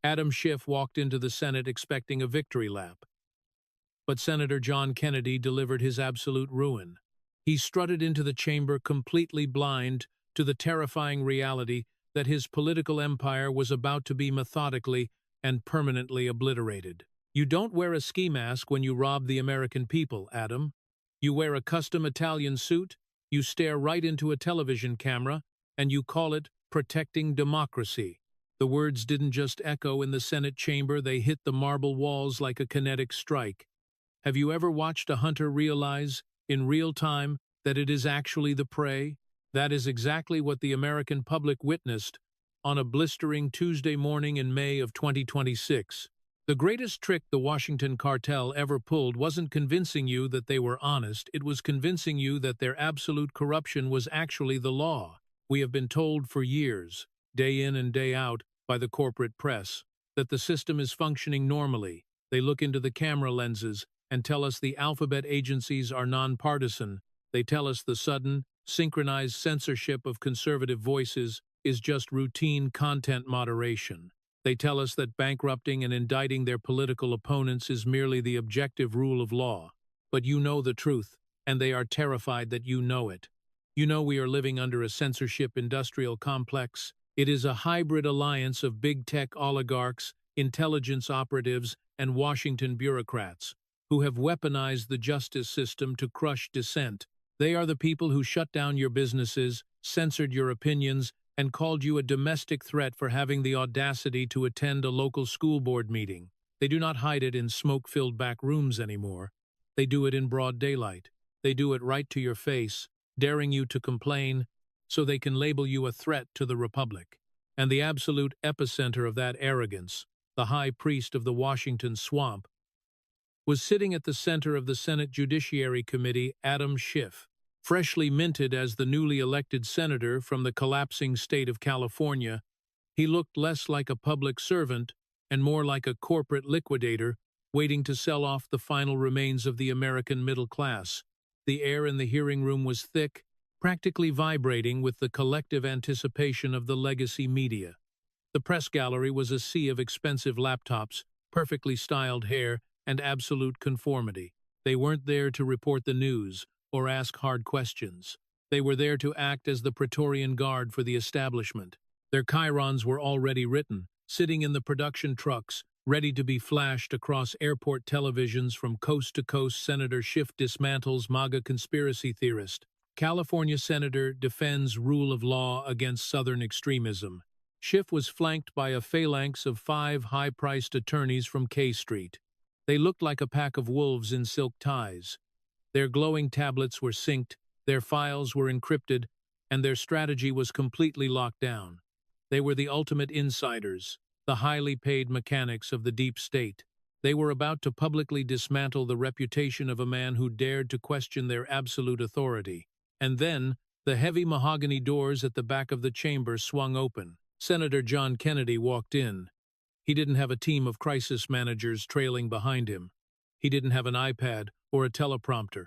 Adam Schiff walked into the Senate expecting a victory lap. But Senator John Kennedy delivered his absolute ruin. He strutted into the chamber completely blind to the terrifying reality that his political empire was about to be methodically and permanently obliterated. You don't wear a ski mask when you rob the American people, Adam. You wear a custom Italian suit, you stare right into a television camera, and you call it protecting democracy. The words didn't just echo in the Senate chamber, they hit the marble walls like a kinetic strike. Have you ever watched a hunter realize, in real time, that it is actually the prey? That is exactly what the American public witnessed on a blistering Tuesday morning in May of 2026. The greatest trick the Washington cartel ever pulled wasn't convincing you that they were honest, it was convincing you that their absolute corruption was actually the law. We have been told for years, day in and day out, by the corporate press, that the system is functioning normally. They look into the camera lenses and tell us the alphabet agencies are nonpartisan. They tell us the sudden, synchronized censorship of conservative voices is just routine content moderation. They tell us that bankrupting and indicting their political opponents is merely the objective rule of law. But you know the truth, and they are terrified that you know it. You know we are living under a censorship industrial complex. It is a hybrid alliance of big tech oligarchs, intelligence operatives, and Washington bureaucrats, who have weaponized the justice system to crush dissent. They are the people who shut down your businesses, censored your opinions, and called you a domestic threat for having the audacity to attend a local school board meeting. They do not hide it in smoke-filled back rooms anymore. They do it in broad daylight. They do it right to your face, daring you to complain, so they can label you a threat to the Republic. And the absolute epicenter of that arrogance, the high priest of the Washington swamp, was sitting at the center of the Senate Judiciary Committee, Adam Schiff. Freshly minted as the newly elected senator from the collapsing state of California, he looked less like a public servant and more like a corporate liquidator waiting to sell off the final remains of the American middle class. The air in the hearing room was thick, practically vibrating with the collective anticipation of the legacy media. The press gallery was a sea of expensive laptops, perfectly styled hair, and absolute conformity. They weren't there to report the news or ask hard questions. They were there to act as the Praetorian Guard for the establishment. Their chyrons were already written, sitting in the production trucks, ready to be flashed across airport televisions from coast to coast. Senator Schiff dismantles MAGA conspiracy theorist. California senator defends rule of law against Southern extremism. Schiff was flanked by a phalanx of 5 high-priced attorneys from K Street. They looked like a pack of wolves in silk ties. Their glowing tablets were synced, their files were encrypted, and their strategy was completely locked down. They were the ultimate insiders, the highly paid mechanics of the deep state. They were about to publicly dismantle the reputation of a man who dared to question their absolute authority. And then, the heavy mahogany doors at the back of the chamber swung open. Senator John Kennedy walked in. He didn't have a team of crisis managers trailing behind him. He didn't have an iPad or a teleprompter.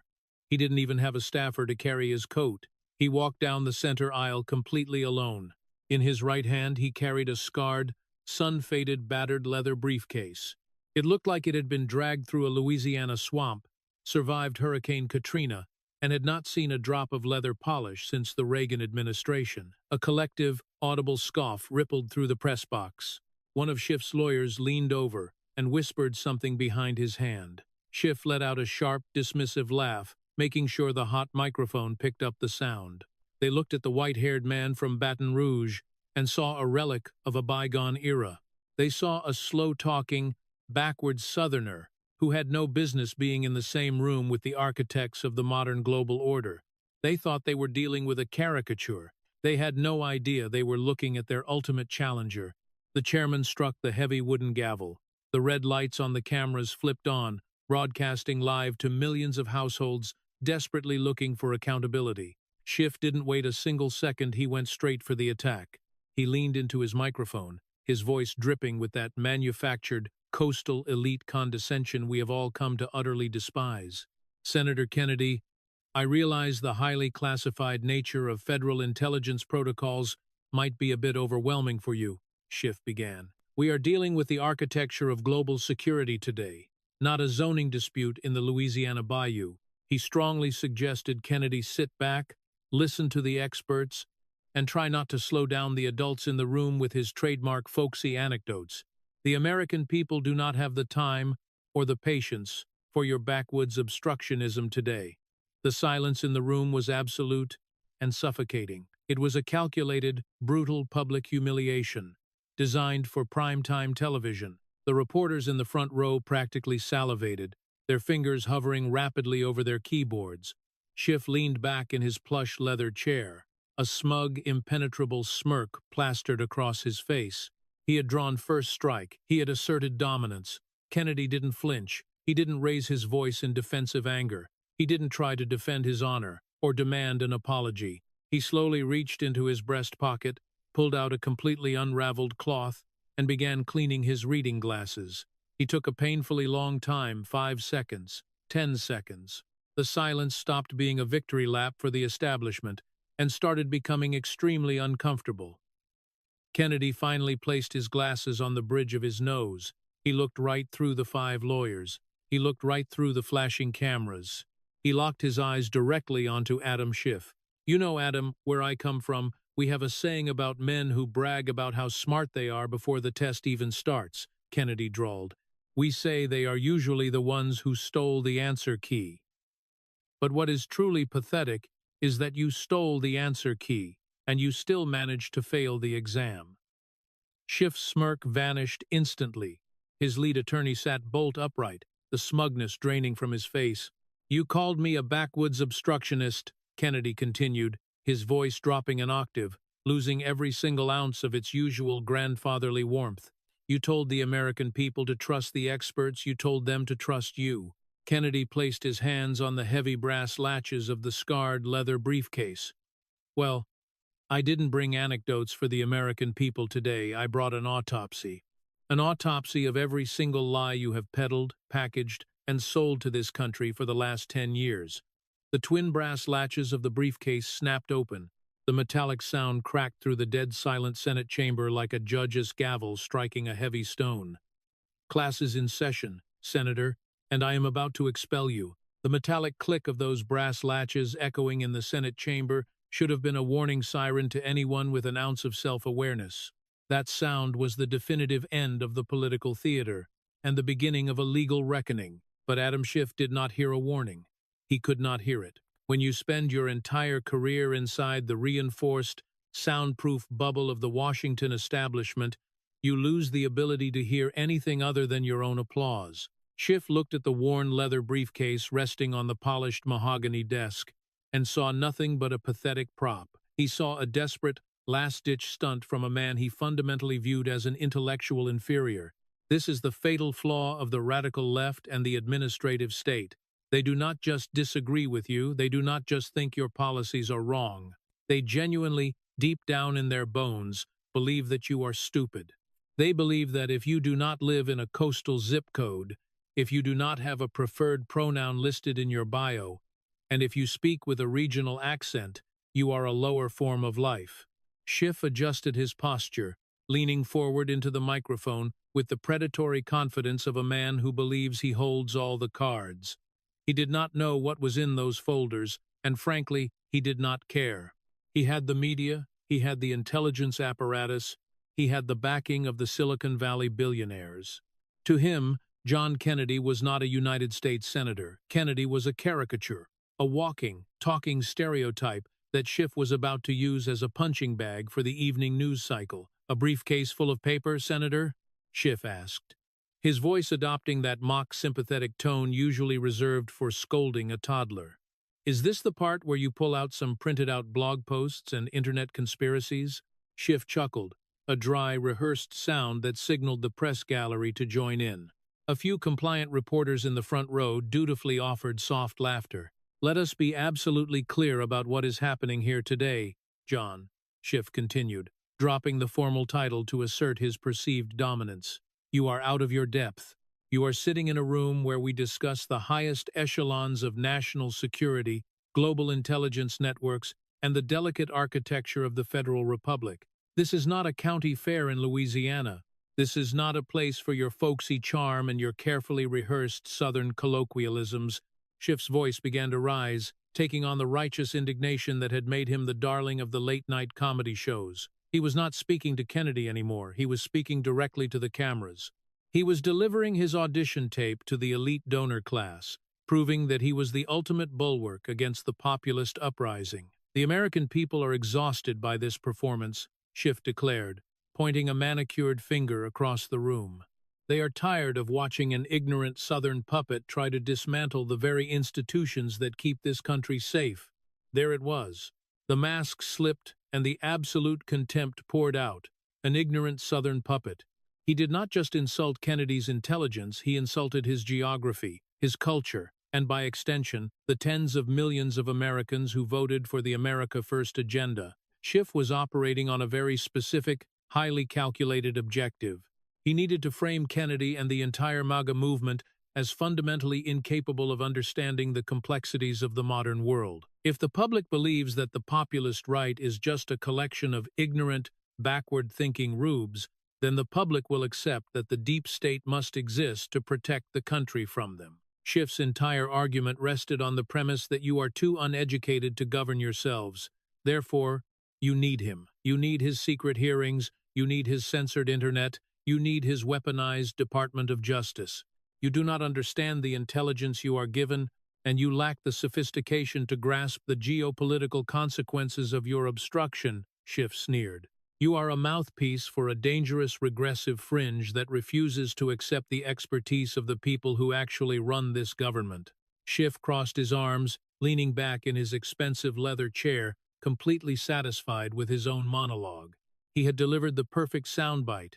He didn't even have a staffer to carry his coat. He walked down the center aisle completely alone. In his right hand, he carried a scarred, sun-faded, battered leather briefcase. It looked like it had been dragged through a Louisiana swamp, survived Hurricane Katrina, and had not seen a drop of leather polish since the Reagan administration. A collective, audible scoff rippled through the press box. One of Schiff's lawyers leaned over and whispered something behind his hand. Schiff let out a sharp, dismissive laugh, making sure the hot microphone picked up the sound. They looked at the white-haired man from Baton Rouge and saw a relic of a bygone era. They saw a slow-talking, backward Southerner who had no business being in the same room with the architects of the modern global order. They thought they were dealing with a caricature. They had no idea they were looking at their ultimate challenger. The chairman struck the heavy wooden gavel. The red lights on the cameras flipped on, broadcasting live to millions of households desperately looking for accountability. Schiff didn't wait a single second, he went straight for the attack. He leaned into his microphone, his voice dripping with that manufactured, coastal elite condescension we have all come to utterly despise. Senator Kennedy, I realize the highly classified nature of federal intelligence protocols might be a bit overwhelming for you, Schiff began. We are dealing with the architecture of global security today, not a zoning dispute in the Louisiana Bayou. He strongly suggested Kennedy sit back, listen to the experts, and try not to slow down the adults in the room with his trademark folksy anecdotes. The American people do not have the time or the patience for your backwoods obstructionism today. The silence in the room was absolute and suffocating. It was a calculated, brutal public humiliation, designed for primetime television. The reporters in the front row practically salivated, their fingers hovering rapidly over their keyboards. Schiff leaned back in his plush leather chair, a smug, impenetrable smirk plastered across his face. He had drawn first strike. He had asserted dominance. Kennedy didn't flinch. He didn't raise his voice in defensive anger. He didn't try to defend his honor or demand an apology. He slowly reached into his breast pocket, pulled out a completely unraveled cloth, and began cleaning his reading glasses. He took a painfully long time, 5 seconds, 10 seconds. The silence stopped being a victory lap for the establishment and started becoming extremely uncomfortable. Kennedy finally placed his glasses on the bridge of his nose. He looked right through the 5 lawyers. He looked right through the flashing cameras. He locked his eyes directly onto Adam Schiff. "You know, Adam, where I come from, we have a saying about men who brag about how smart they are before the test even starts," Kennedy drawled. "We say they are usually the ones who stole the answer key. But what is truly pathetic is that you stole the answer key, and you still managed to fail the exam." Schiff's smirk vanished instantly. His lead attorney sat bolt upright, the smugness draining from his face. "You called me a backwoods obstructionist," Kennedy continued, his voice dropping an octave, losing every single ounce of its usual grandfatherly warmth. "You told the American people to trust the experts. You told them to trust you." Kennedy placed his hands on the heavy brass latches of the scarred leather briefcase. "Well, I didn't bring anecdotes for the American people today. I brought an autopsy. An autopsy of every single lie you have peddled, packaged, and sold to this country for the last 10 years. The twin brass latches of the briefcase snapped open. The metallic sound cracked through the dead-silent Senate chamber like a judge's gavel striking a heavy stone. "Class is in session, Senator, and I am about to expel you." The metallic click of those brass latches echoing in the Senate chamber should have been a warning siren to anyone with an ounce of self-awareness. That sound was the definitive end of the political theater and the beginning of a legal reckoning. But Adam Schiff did not hear a warning. He could not hear it. When you spend your entire career inside the reinforced, soundproof bubble of the Washington establishment, you lose the ability to hear anything other than your own applause. Schiff looked at the worn leather briefcase resting on the polished mahogany desk and saw nothing but a pathetic prop. He saw a desperate, last-ditch stunt from a man he fundamentally viewed as an intellectual inferior. This is the fatal flaw of the radical left and the administrative state. They do not just disagree with you, they do not just think your policies are wrong. They genuinely, deep down in their bones, believe that you are stupid. They believe that if you do not live in a coastal zip code, if you do not have a preferred pronoun listed in your bio, and if you speak with a regional accent, you are a lower form of life. Schiff adjusted his posture, leaning forward into the microphone with the predatory confidence of a man who believes he holds all the cards. He did not know what was in those folders, and frankly, he did not care. He had the media, he had the intelligence apparatus, he had the backing of the Silicon Valley billionaires. To him, John Kennedy was not a United States senator. Kennedy was a caricature, a walking, talking stereotype that Schiff was about to use as a punching bag for the evening news cycle. "A briefcase full of paper, Senator?" Schiff asked, his voice adopting that mock sympathetic tone usually reserved for scolding a toddler. "Is this the part where you pull out some printed-out blog posts and internet conspiracies?" Schiff chuckled, a dry, rehearsed sound that signaled the press gallery to join in. A few compliant reporters in the front row dutifully offered soft laughter. "Let us be absolutely clear about what is happening here today, John," Schiff continued, dropping the formal title to assert his perceived dominance. "You are out of your depth. You are sitting in a room where we discuss the highest echelons of national security, global intelligence networks, and the delicate architecture of the Federal Republic. This is not a county fair in Louisiana. This is not a place for your folksy charm and your carefully rehearsed Southern colloquialisms. Schiff's voice began to rise, taking on the righteous indignation that had made him the darling of the late-night comedy shows. He was not speaking to Kennedy anymore. He was speaking directly to the cameras. He was delivering his audition tape to the elite donor class, proving that he was the ultimate bulwark against the populist uprising. "The American people are exhausted by this performance," Schiff declared, pointing a manicured finger across the room. "They are tired of watching an ignorant Southern puppet try to dismantle the very institutions that keep this country safe." There it was. The mask slipped, and the absolute contempt poured out. An ignorant Southern puppet. He did not just insult Kennedy's intelligence, he insulted his geography, his culture, and by extension, the tens of millions of Americans who voted for the America First agenda. Schiff was operating on a very specific, highly calculated objective. He needed to frame Kennedy and the entire MAGA movement as fundamentally incapable of understanding the complexities of the modern world. If the public believes that the populist right is just a collection of ignorant, backward-thinking rubes, then the public will accept that the deep state must exist to protect the country from them. Schiff's entire argument rested on the premise that you are too uneducated to govern yourselves. Therefore, you need him. You need his secret hearings. You need his censored internet. You need his weaponized Department of Justice. You do not understand the intelligence you are given, and you lack the sophistication to grasp the geopolitical consequences of your obstruction, Schiff sneered. You are a mouthpiece for a dangerous regressive fringe that refuses to accept the expertise of the people who actually run this government. Schiff crossed his arms, leaning back in his expensive leather chair, completely satisfied with his own monologue. He had delivered the perfect soundbite.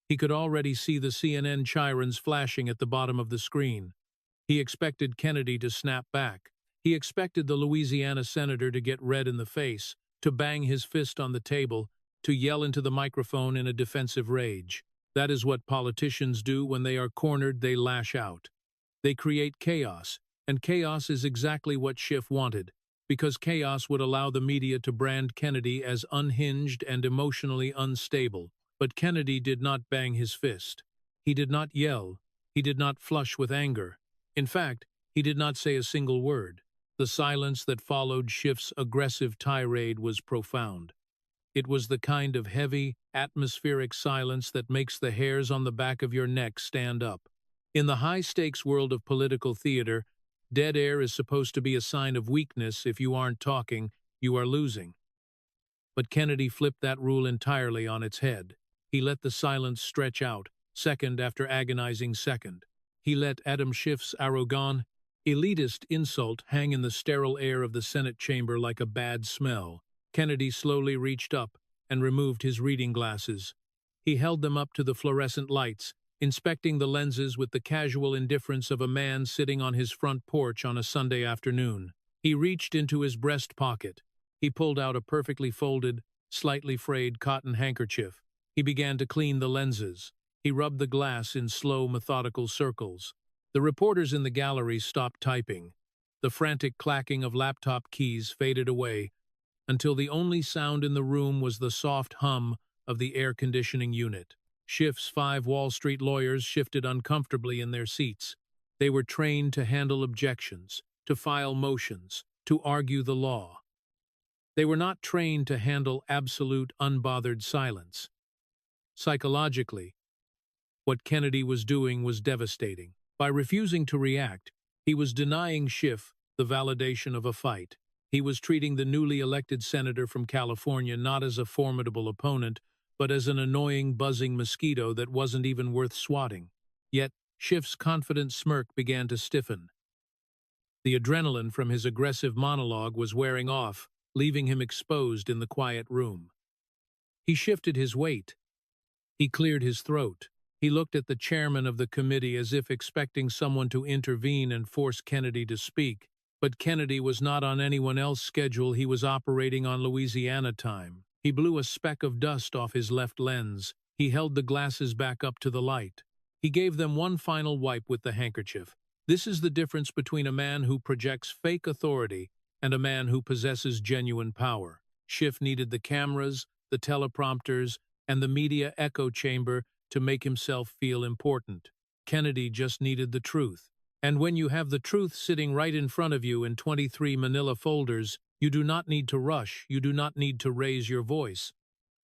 He could already see the CNN chirons flashing at the bottom of the screen. He expected Kennedy to snap back. He expected the Louisiana senator to get red in the face, to bang his fist on the table, to yell into the microphone in a defensive rage. That is what politicians do when they are cornered. They lash out. They create chaos, and chaos is exactly what Schiff wanted, because chaos would allow the media to brand Kennedy as unhinged and emotionally unstable. But Kennedy did not bang his fist. He did not yell. He did not flush with anger. In fact, he did not say a single word. The silence that followed Schiff's aggressive tirade was profound. It was the kind of heavy, atmospheric silence that makes the hairs on the back of your neck stand up. In the high-stakes world of political theater, dead air is supposed to be a sign of weakness. If you aren't talking, you are losing. But Kennedy flipped that rule entirely on its head. He let the silence stretch out, second after agonizing second. He let Adam Schiff's arrogant, elitist insult hang in the sterile air of the Senate chamber like a bad smell. Kennedy slowly reached up and removed his reading glasses. He held them up to the fluorescent lights, inspecting the lenses with the casual indifference of a man sitting on his front porch on a Sunday afternoon. He reached into his breast pocket. He pulled out a perfectly folded, slightly frayed cotton handkerchief. He began to clean the lenses. He rubbed the glass in slow, methodical circles. The reporters in the gallery stopped typing. The frantic clacking of laptop keys faded away, until the only sound in the room was the soft hum of the air conditioning unit. Schiff's 5 Wall Street lawyers shifted uncomfortably in their seats. They were trained to handle objections, to file motions, to argue the law. They were not trained to handle absolute, unbothered silence. Psychologically, what Kennedy was doing was devastating. By refusing to react, he was denying Schiff the validation of a fight. He was treating the newly elected senator from California not as a formidable opponent, but as an annoying, buzzing mosquito that wasn't even worth swatting. Yet, Schiff's confident smirk began to stiffen. The adrenaline from his aggressive monologue was wearing off, leaving him exposed in the quiet room. He shifted his weight. He cleared his throat. He looked at the chairman of the committee as if expecting someone to intervene and force Kennedy to speak. But Kennedy was not on anyone else's schedule. He was operating on Louisiana time. He blew a speck of dust off his left lens. He held the glasses back up to the light. He gave them one final wipe with the handkerchief. This is the difference between a man who projects fake authority and a man who possesses genuine power. Schiff needed the cameras, the teleprompters, and the media echo chamber to make himself feel important. Kennedy just needed the truth. And when you have the truth sitting right in front of you in 23 manila folders, you do not need to rush, you do not need to raise your voice.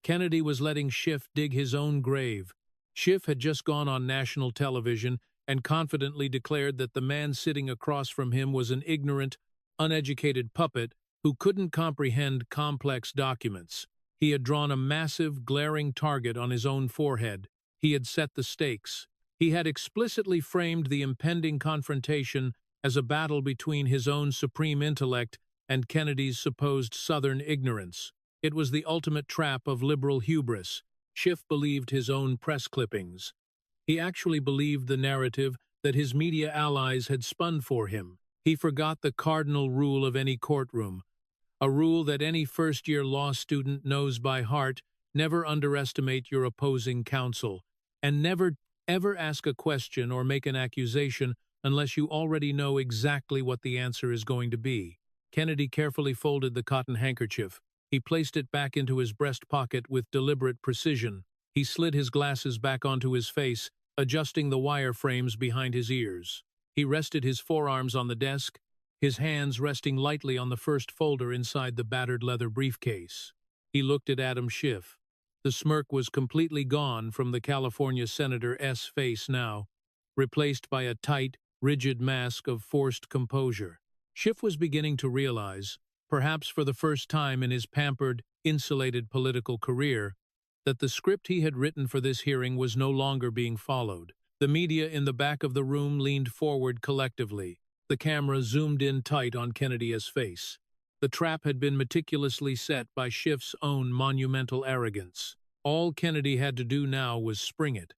Kennedy was letting Schiff dig his own grave. Schiff had just gone on national television and confidently declared that the man sitting across from him was an ignorant, uneducated puppet who couldn't comprehend complex documents. He had drawn a massive, glaring target on his own forehead. He had set the stakes. He had explicitly framed the impending confrontation as a battle between his own supreme intellect and Kennedy's supposed Southern ignorance. It was the ultimate trap of liberal hubris. Schiff believed his own press clippings. He actually believed the narrative that his media allies had spun for him. He forgot the cardinal rule of any courtroom, a rule that any first-year law student knows by heart: never underestimate your opposing counsel, and never ever ask a question or make an accusation unless you already know exactly what the answer is going to be. Kennedy carefully folded the cotton handkerchief. He placed it back into his breast pocket with deliberate precision. He slid his glasses back onto his face, adjusting the wire frames behind his ears. He rested his forearms on the desk, his hands resting lightly on the first folder inside the battered leather briefcase. He looked at Adam Schiff. The smirk was completely gone from the California senator's face now, replaced by a tight, rigid mask of forced composure. Schiff was beginning to realize, perhaps for the first time in his pampered, insulated political career, that the script he had written for this hearing was no longer being followed. The media in the back of the room leaned forward collectively. The camera zoomed in tight on Kennedy's face. The trap had been meticulously set by Schiff's own monumental arrogance. All Kennedy had to do now was spring it.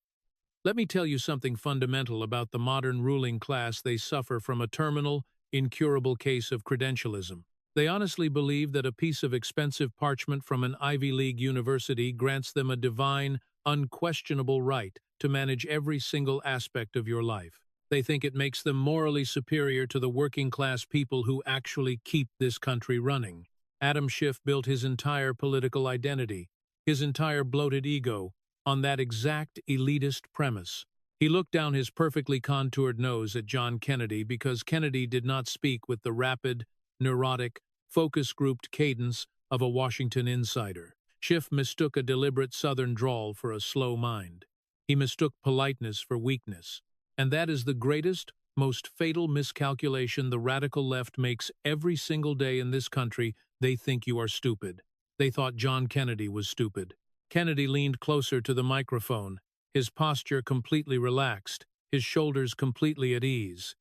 Let me tell you something fundamental about the modern ruling class. They suffer from a terminal, incurable case of credentialism. They honestly believe that a piece of expensive parchment from an Ivy League university grants them a divine, unquestionable right to manage every single aspect of your life. They think it makes them morally superior to the working-class people who actually keep this country running. Adam Schiff built his entire political identity, his entire bloated ego, on that exact elitist premise. He looked down his perfectly contoured nose at John Kennedy because Kennedy did not speak with the rapid, neurotic, focus-grouped cadence of a Washington insider. Schiff mistook a deliberate Southern drawl for a slow mind. He mistook politeness for weakness. And that is the greatest, most fatal miscalculation the radical left makes every single day in this country. They think you are stupid. They thought John Kennedy was stupid. Kennedy leaned closer to the microphone, his posture completely relaxed, his shoulders completely at ease.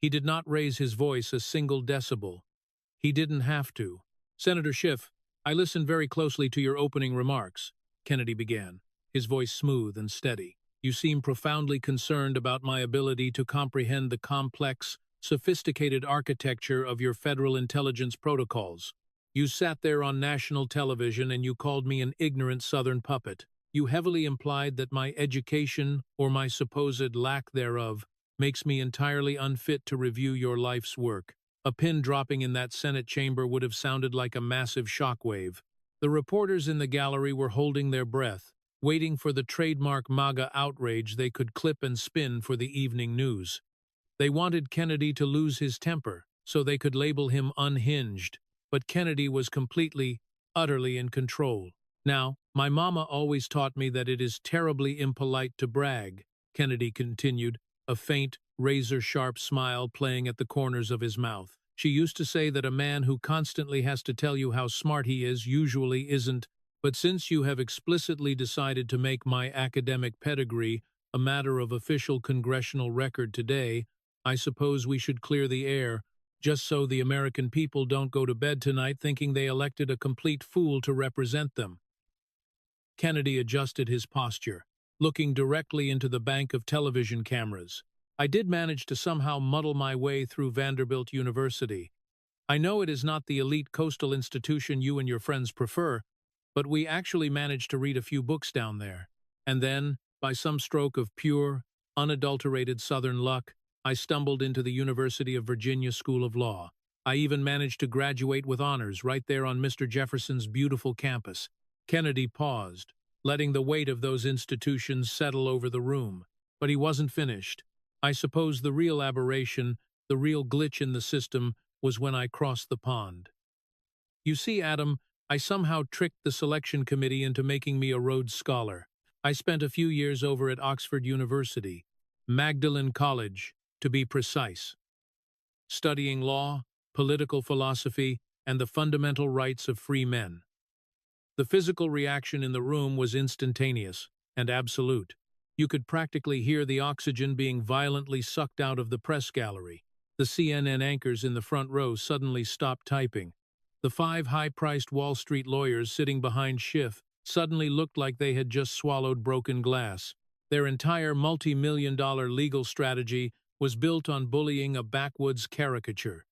He did not raise his voice a single decibel. He didn't have to. "Senator Schiff, I listened very closely to your opening remarks," Kennedy began, his voice smooth and steady. "You seem profoundly concerned about my ability to comprehend the complex, sophisticated architecture of your federal intelligence protocols. You sat there on national television and you called me an ignorant Southern puppet. You heavily implied that my education, or my supposed lack thereof, makes me entirely unfit to review your life's work." A pin dropping in that Senate chamber would have sounded like a massive shockwave. The reporters in the gallery were holding their breath, waiting for the trademark MAGA outrage they could clip and spin for the evening news. They wanted Kennedy to lose his temper, so they could label him unhinged, but Kennedy was completely, utterly in control. "Now, my mama always taught me that it is terribly impolite to brag," Kennedy continued, a faint, razor-sharp smile playing at the corners of his mouth. "She used to say that a man who constantly has to tell you how smart he is usually isn't. But since you have explicitly decided to make my academic pedigree a matter of official congressional record today, I suppose we should clear the air, just so the American people don't go to bed tonight thinking they elected a complete fool to represent them." Kennedy adjusted his posture, looking directly into the bank of television cameras. "I did manage to somehow muddle my way through Vanderbilt University. I know it is not the elite coastal institution you and your friends prefer, but we actually managed to read a few books down there. And then, by some stroke of pure, unadulterated Southern luck, I stumbled into the University of Virginia School of Law. I even managed to graduate with honors right there on Mr. Jefferson's beautiful campus." Kennedy paused, letting the weight of those institutions settle over the room. But he wasn't finished. I suppose the real aberration, the real glitch in the system, was when I crossed the pond. You see, Adam, I somehow tricked the selection committee into making me a Rhodes Scholar. I spent a few years over at Oxford University, Magdalen College, to be precise, studying law, political philosophy, and the fundamental rights of free men. The physical reaction in the room was instantaneous and absolute. You could practically hear the oxygen being violently sucked out of the press gallery. The CNN anchors in the front row suddenly stopped typing. The 5 high-priced Wall Street lawyers sitting behind Schiff suddenly looked like they had just swallowed broken glass. Their entire multi-million-dollar legal strategy was built on bullying a backwoods caricature.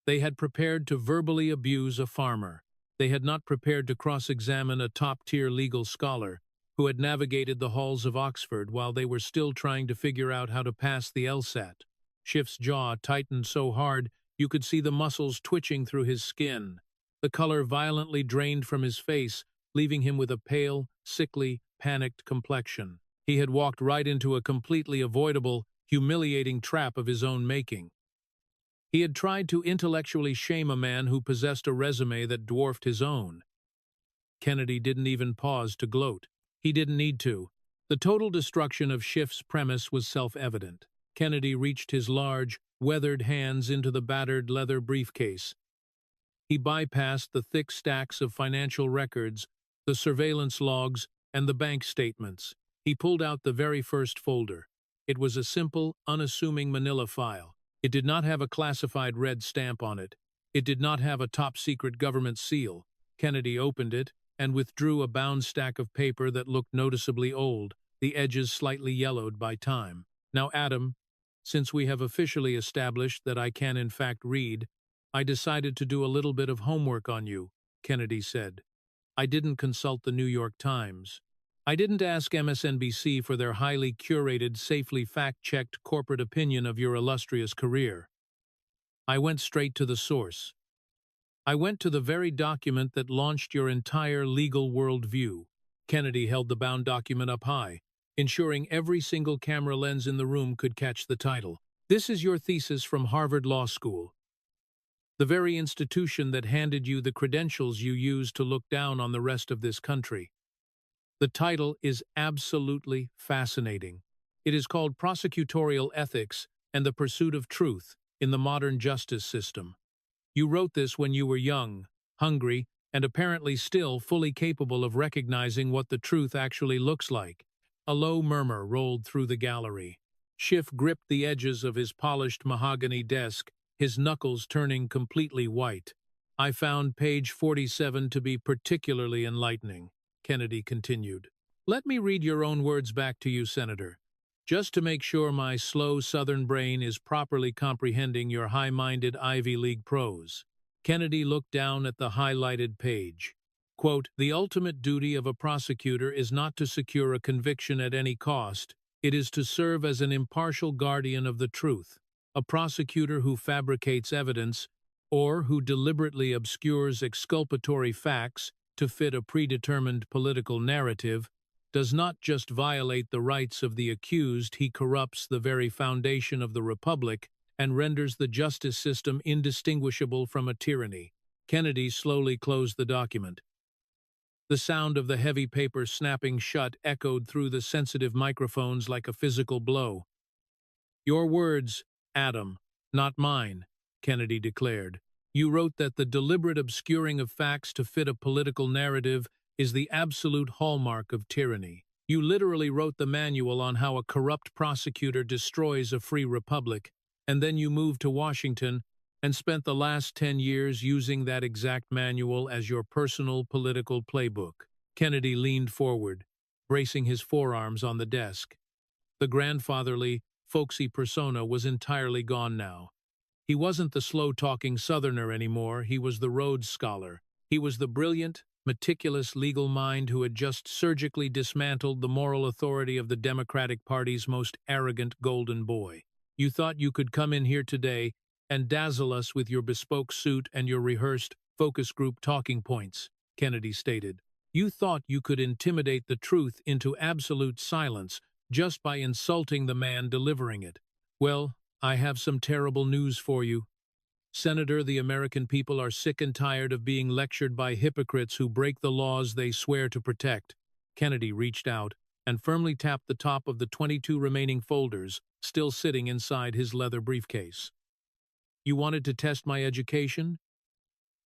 They had prepared to verbally abuse a farmer. They had not prepared to cross-examine a top-tier legal scholar who had navigated the halls of Oxford while they were still trying to figure out how to pass the LSAT. Schiff's jaw tightened so hard you could see the muscles twitching through his skin. The color violently drained from his face, leaving him with a pale, sickly, panicked complexion. He had walked right into a completely avoidable, humiliating trap of his own making. He had tried to intellectually shame a man who possessed a resume that dwarfed his own. Kennedy didn't even pause to gloat. He didn't need to. The total destruction of Schiff's premise was self-evident. Kennedy reached his large, weathered hands into the battered leather briefcase. He bypassed the thick stacks of financial records, the surveillance logs, and the bank statements. He pulled out the very first folder. It was a simple, unassuming manila file. It did not have a classified red stamp on it. It did not have a top-secret government seal. Kennedy opened it and withdrew a bound stack of paper that looked noticeably old, the edges slightly yellowed by time. Now, Adam, since we have officially established that I can in fact read, I decided to do a little bit of homework on you, Kennedy said. I didn't consult the New York Times. I didn't ask MSNBC for their highly curated, safely fact-checked corporate opinion of your illustrious career. I went straight to the source. I went to the very document that launched your entire legal worldview. Kennedy held the bound document up high, ensuring every single camera lens in the room could catch the title. This is your thesis from Harvard Law School, the very institution that handed you the credentials you use to look down on the rest of this country. The title is absolutely fascinating. It is called Prosecutorial Ethics and the Pursuit of Truth in the Modern Justice System. You wrote this when you were young, hungry, and apparently still fully capable of recognizing what the truth actually looks like. A low murmur rolled through the gallery. Schiff gripped the edges of his polished mahogany desk, his knuckles turning completely white. I found page 47 to be particularly enlightening, Kennedy continued. Let me read your own words back to you, Senator, just to make sure my slow Southern brain is properly comprehending your high-minded Ivy League prose. Kennedy looked down at the highlighted page. Quote, "The ultimate duty of a prosecutor is not to secure a conviction at any cost. It is to serve as an impartial guardian of the truth. A prosecutor who fabricates evidence or who deliberately obscures exculpatory facts to fit a predetermined political narrative does not just violate the rights of the accused, he corrupts the very foundation of the republic and renders the justice system indistinguishable from a tyranny." Kennedy slowly closed the document. The sound of the heavy paper snapping shut echoed through the sensitive microphones like a physical blow. "Your words, Adam, not mine," Kennedy declared. "You wrote that the deliberate obscuring of facts to fit a political narrative is the absolute hallmark of tyranny. You literally wrote the manual on how a corrupt prosecutor destroys a free republic, and then you moved to Washington and spent the last 10 years using that exact manual as your personal political playbook." Kennedy leaned forward, bracing his forearms on the desk. The grandfatherly, folksy persona was entirely gone now. He wasn't the slow-talking Southerner anymore, he was the Rhodes Scholar. He was the brilliant, meticulous legal mind who had just surgically dismantled the moral authority of the Democratic Party's most arrogant golden boy. "You thought you could come in here today and dazzle us with your bespoke suit and your rehearsed focus group talking points," Kennedy stated. You thought you could intimidate the truth into absolute silence just by insulting the man delivering it. Well, I have some terrible news for you. Senator, the American people are sick and tired of being lectured by hypocrites who break the laws they swear to protect. Kennedy reached out and firmly tapped the top of the 22 remaining folders, still sitting inside his leather briefcase. You wanted to test my education?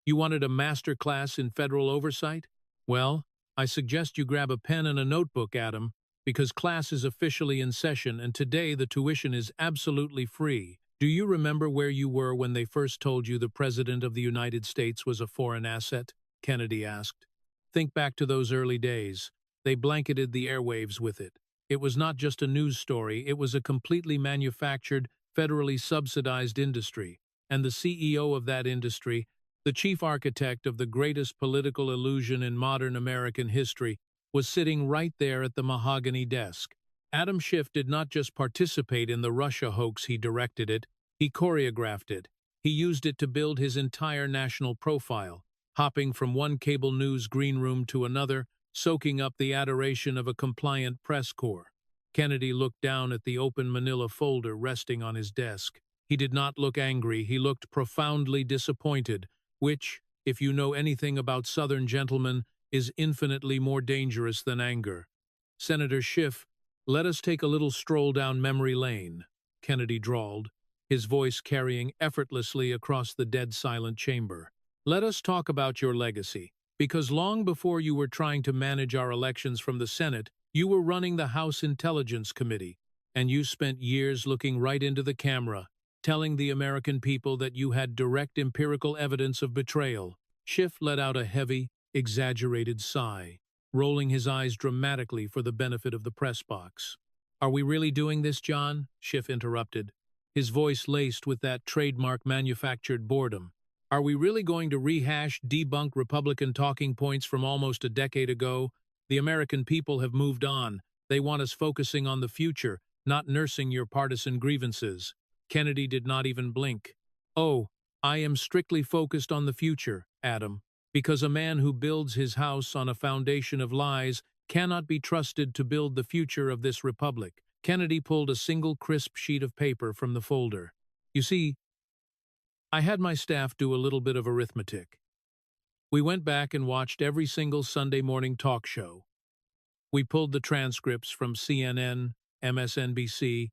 You wanted a master class in federal oversight? Well, I suggest you grab a pen and a notebook, Adam, because class is officially in session and today the tuition is absolutely free. Do you remember where you were when they first told you the President of the United States was a foreign asset? Kennedy asked. Think back to those early days. They blanketed the airwaves with it. It was not just a news story, it was a completely manufactured, federally subsidized industry. And the CEO of that industry, the chief architect of the greatest political illusion in modern American history, was sitting right there at the mahogany desk. Adam Schiff did not just participate in the Russia hoax, he directed it, he choreographed it. He used it to build his entire national profile, hopping from one cable news green room to another, soaking up the adoration of a compliant press corps. Kennedy looked down at the open manila folder resting on his desk. He did not look angry, he looked profoundly disappointed, which, if you know anything about Southern gentlemen, is infinitely more dangerous than anger. Senator Schiff, let us take a little stroll down memory lane, Kennedy drawled, his voice carrying effortlessly across the dead-silent chamber. Let us talk about your legacy, because long before you were trying to manage our elections from the Senate, you were running the House Intelligence Committee, and you spent years looking right into the camera, telling the American people that you had direct empirical evidence of betrayal. Schiff let out a heavy, exaggerated sigh, rolling his eyes dramatically for the benefit of the press box. Are we really doing this, John? Schiff interrupted, his voice laced with that trademark manufactured boredom. Are we really going to rehash, debunk Republican talking points from almost a decade ago? The American people have moved on. They want us focusing on the future, not nursing your partisan grievances. Kennedy did not even blink. Oh, I am strictly focused on the future, Adam, because a man who builds his house on a foundation of lies cannot be trusted to build the future of this republic. Kennedy pulled a single crisp sheet of paper from the folder. You see, I had my staff do a little bit of arithmetic. We went back and watched every single Sunday morning talk show. We pulled the transcripts from CNN, MSNBC,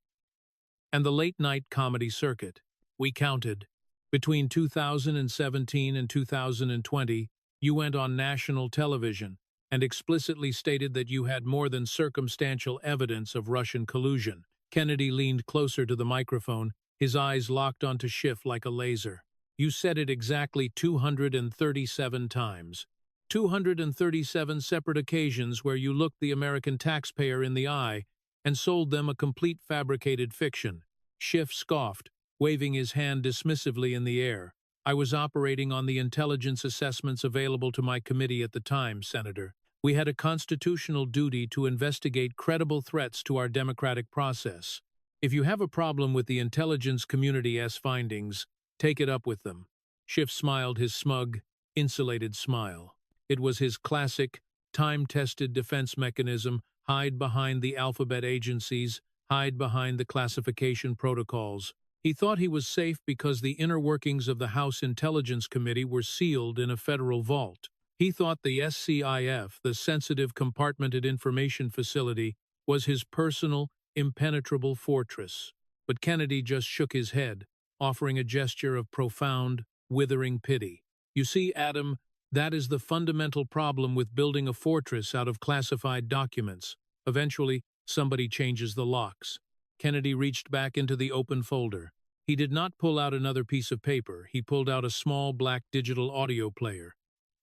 and the late-night comedy circuit. We counted. Between 2017 and 2020, you went on national television and explicitly stated that you had more than circumstantial evidence of Russian collusion. Kennedy leaned closer to the microphone, his eyes locked onto Schiff like a laser. You said it exactly 237 times. 237 separate occasions where you looked the American taxpayer in the eye and sold them a complete fabricated fiction. Schiff scoffed, waving his hand dismissively in the air. I was operating on the intelligence assessments available to my committee at the time, Senator. We had a constitutional duty to investigate credible threats to our democratic process. If you have a problem with the intelligence community's findings, take it up with them. Schiff smiled his smug, insulated smile. It was his classic, time-tested defense mechanism: hide behind the alphabet agencies, hide behind the classification protocols. He thought he was safe because the inner workings of the House Intelligence Committee were sealed in a federal vault. He thought the SCIF, the Sensitive Compartmented Information Facility, was his personal, impenetrable fortress. But Kennedy just shook his head, offering a gesture of profound, withering pity. You see, Adam, that is the fundamental problem with building a fortress out of classified documents. Eventually, somebody changes the locks. Kennedy reached back into the open folder. He did not pull out another piece of paper. He pulled out a small black digital audio player.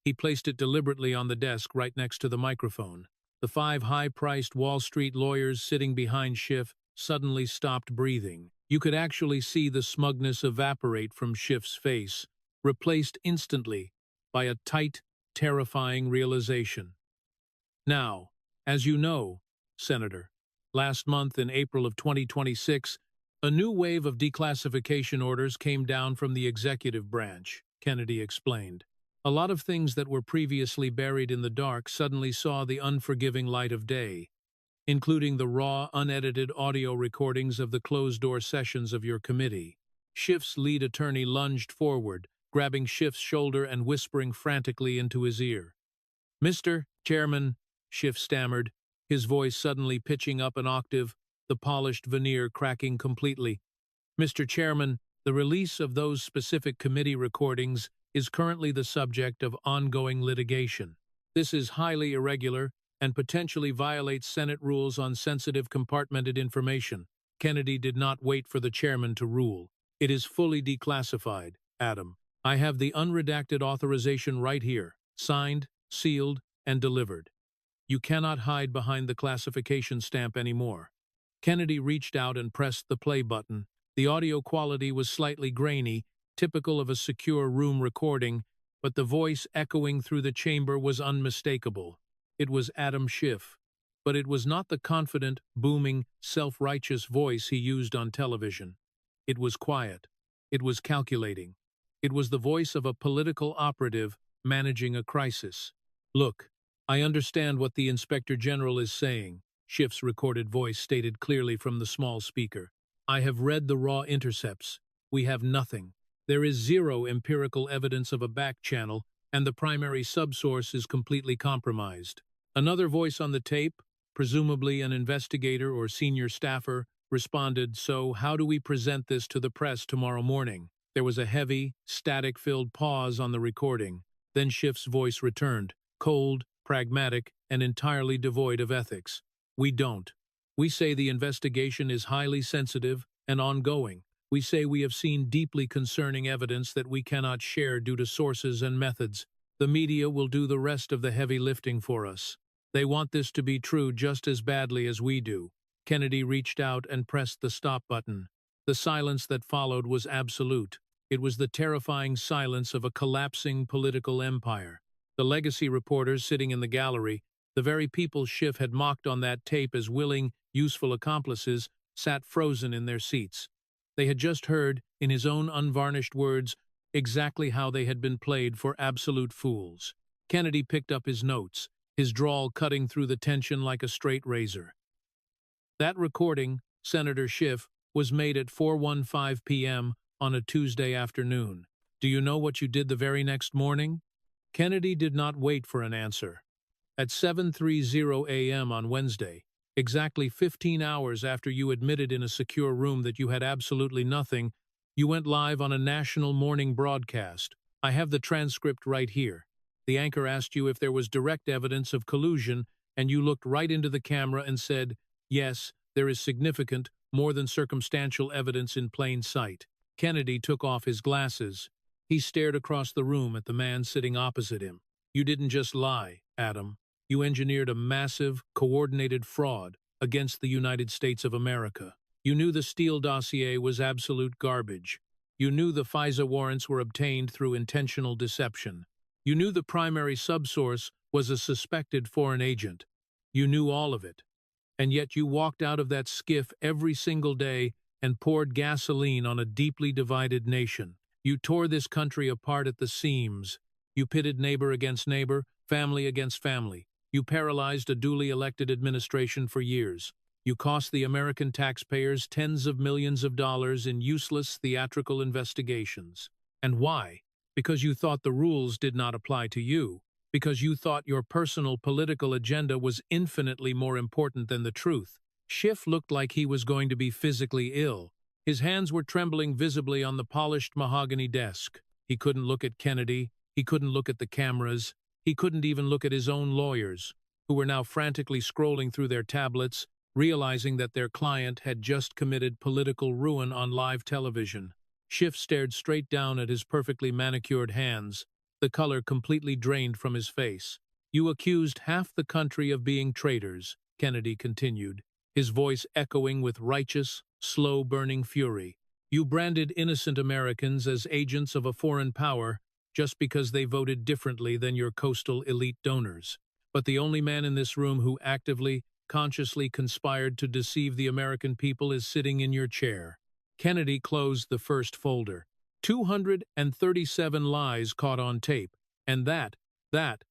He placed it deliberately on the desk right next to the microphone. The 5 high-priced Wall Street lawyers sitting behind Schiff suddenly stopped breathing. You could actually see the smugness evaporate from Schiff's face, replaced instantly by a tight, terrifying realization. Now, as you know, Senator, last month in April of 2026, a new wave of declassification orders came down from the executive branch, Kennedy explained. A lot of things that were previously buried in the dark suddenly saw the unforgiving light of day, including the raw, unedited audio recordings of the closed-door sessions of your committee. Schiff's lead attorney lunged forward, grabbing Schiff's shoulder and whispering frantically into his ear. "Mr. Chairman," Schiff stammered, his voice suddenly pitching up an octave, the polished veneer cracking completely. "Mr. Chairman, the release of those specific committee recordings is currently the subject of ongoing litigation. This is highly irregular and potentially violates Senate rules on sensitive compartmented information." Kennedy did not wait for the chairman to rule. "It is fully declassified, Adam. I have the unredacted authorization right here, signed, sealed, and delivered. You cannot hide behind the classification stamp anymore." Kennedy reached out and pressed the play button. The audio quality was slightly grainy, typical of a secure room recording, but the voice echoing through the chamber was unmistakable. It was Adam Schiff, but it was not the confident, booming, self-righteous voice he used on television. It was quiet. It was calculating. It was the voice of a political operative managing a crisis. "Look, I understand what the Inspector General is saying," Schiff's recorded voice stated clearly from the small speaker. "I have read the raw intercepts. We have nothing. There is zero empirical evidence of a back channel, and the primary subsource is completely compromised." Another voice on the tape, presumably an investigator or senior staffer, responded, "So how do we present this to the press tomorrow morning?" There was a heavy, static-filled pause on the recording. Then Schiff's voice returned, cold, pragmatic, and entirely devoid of ethics. "We don't. We say the investigation is highly sensitive and ongoing. We say we have seen deeply concerning evidence that we cannot share due to sources and methods. The media will do the rest of the heavy lifting for us. They want this to be true just as badly as we do." Kennedy reached out and pressed the stop button. The silence that followed was absolute. It was the terrifying silence of a collapsing political empire. The legacy reporters sitting in the gallery, the very people Schiff had mocked on that tape as willing, useful accomplices, sat frozen in their seats. They had just heard, in his own unvarnished words, exactly how they had been played for absolute fools. Kennedy picked up his notes, his drawl cutting through the tension like a straight razor. "That recording, Senator Schiff, was made at 4:15 p.m. on a Tuesday afternoon. Do you know what you did the very next morning?" Kennedy did not wait for an answer. "At 7:30 a.m. on Wednesday, exactly 15 hours after you admitted in a secure room that you had absolutely nothing, you went live on a national morning broadcast. I have the transcript right here. The anchor asked you if there was direct evidence of collusion, and you looked right into the camera and said, 'Yes, there is significant, more than circumstantial evidence in plain sight.'" Kennedy took off his glasses. He stared across the room at the man sitting opposite him. "You didn't just lie, Adam. You engineered a massive, coordinated fraud against the United States of America. You knew the Steele dossier was absolute garbage. You knew the FISA warrants were obtained through intentional deception. You knew the primary subsource was a suspected foreign agent. You knew all of it. And yet you walked out of that skiff every single day and poured gasoline on a deeply divided nation. You tore this country apart at the seams. You pitted neighbor against neighbor, family against family. You paralyzed a duly elected administration for years. You cost the American taxpayers tens of millions of dollars in useless theatrical investigations. And why? Because you thought the rules did not apply to you. Because you thought your personal political agenda was infinitely more important than the truth. Schiff looked like he was going to be physically ill. His hands were trembling visibly on the polished mahogany desk. He couldn't look at Kennedy. He couldn't look at the cameras. He couldn't even look at his own lawyers, who were now frantically scrolling through their tablets, realizing that their client had just committed political ruin on live television. Schiff stared straight down at his perfectly manicured hands, the color completely drained from his face. "You accused half the country of being traitors," Kennedy continued, his voice echoing with righteous, slow-burning fury. "You branded innocent Americans as agents of a foreign power just because they voted differently than your coastal elite donors. But the only man in this room who actively, consciously conspired to deceive the American people is sitting in your chair." Kennedy closed the first folder. 237 lies caught on tape. And that,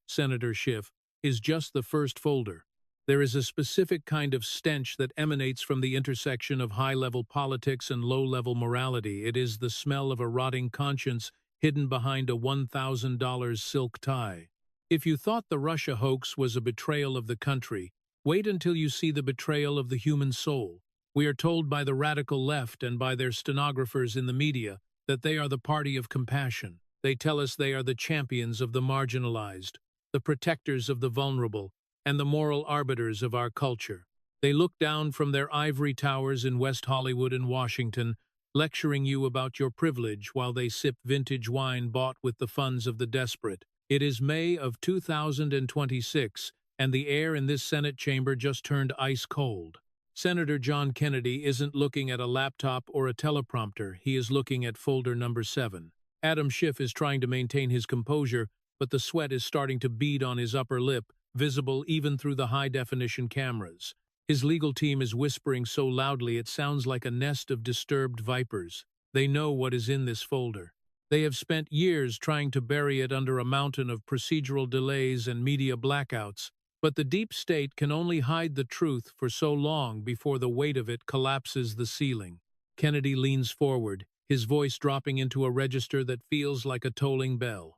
Senator Schiff, is just the first folder. There is a specific kind of stench that emanates from the intersection of high-level politics and low-level morality. It is the smell of a rotting conscience hidden behind a $1,000 silk tie. If you thought the Russia hoax was a betrayal of the country, wait until you see the betrayal of the human soul. We are told by the radical left and by their stenographers in the media that they are the party of compassion. They tell us they are the champions of the marginalized, the protectors of the vulnerable, and the moral arbiters of our culture. They look down from their ivory towers in West Hollywood and Washington, lecturing you about your privilege while they sip vintage wine bought with the funds of the desperate. It is May of 2026, and the air in this Senate chamber just turned ice cold. Senator John Kennedy isn't looking at a laptop or a teleprompter. He is looking at folder number 7. Adam Schiff is trying to maintain his composure, but the sweat is starting to bead on his upper lip, visible even through the high-definition cameras. His legal team is whispering so loudly it sounds like a nest of disturbed vipers. They know what is in this folder. They have spent years trying to bury it under a mountain of procedural delays and media blackouts, but the deep state can only hide the truth for so long before the weight of it collapses the ceiling. Kennedy leans forward, his voice dropping into a register that feels like a tolling bell.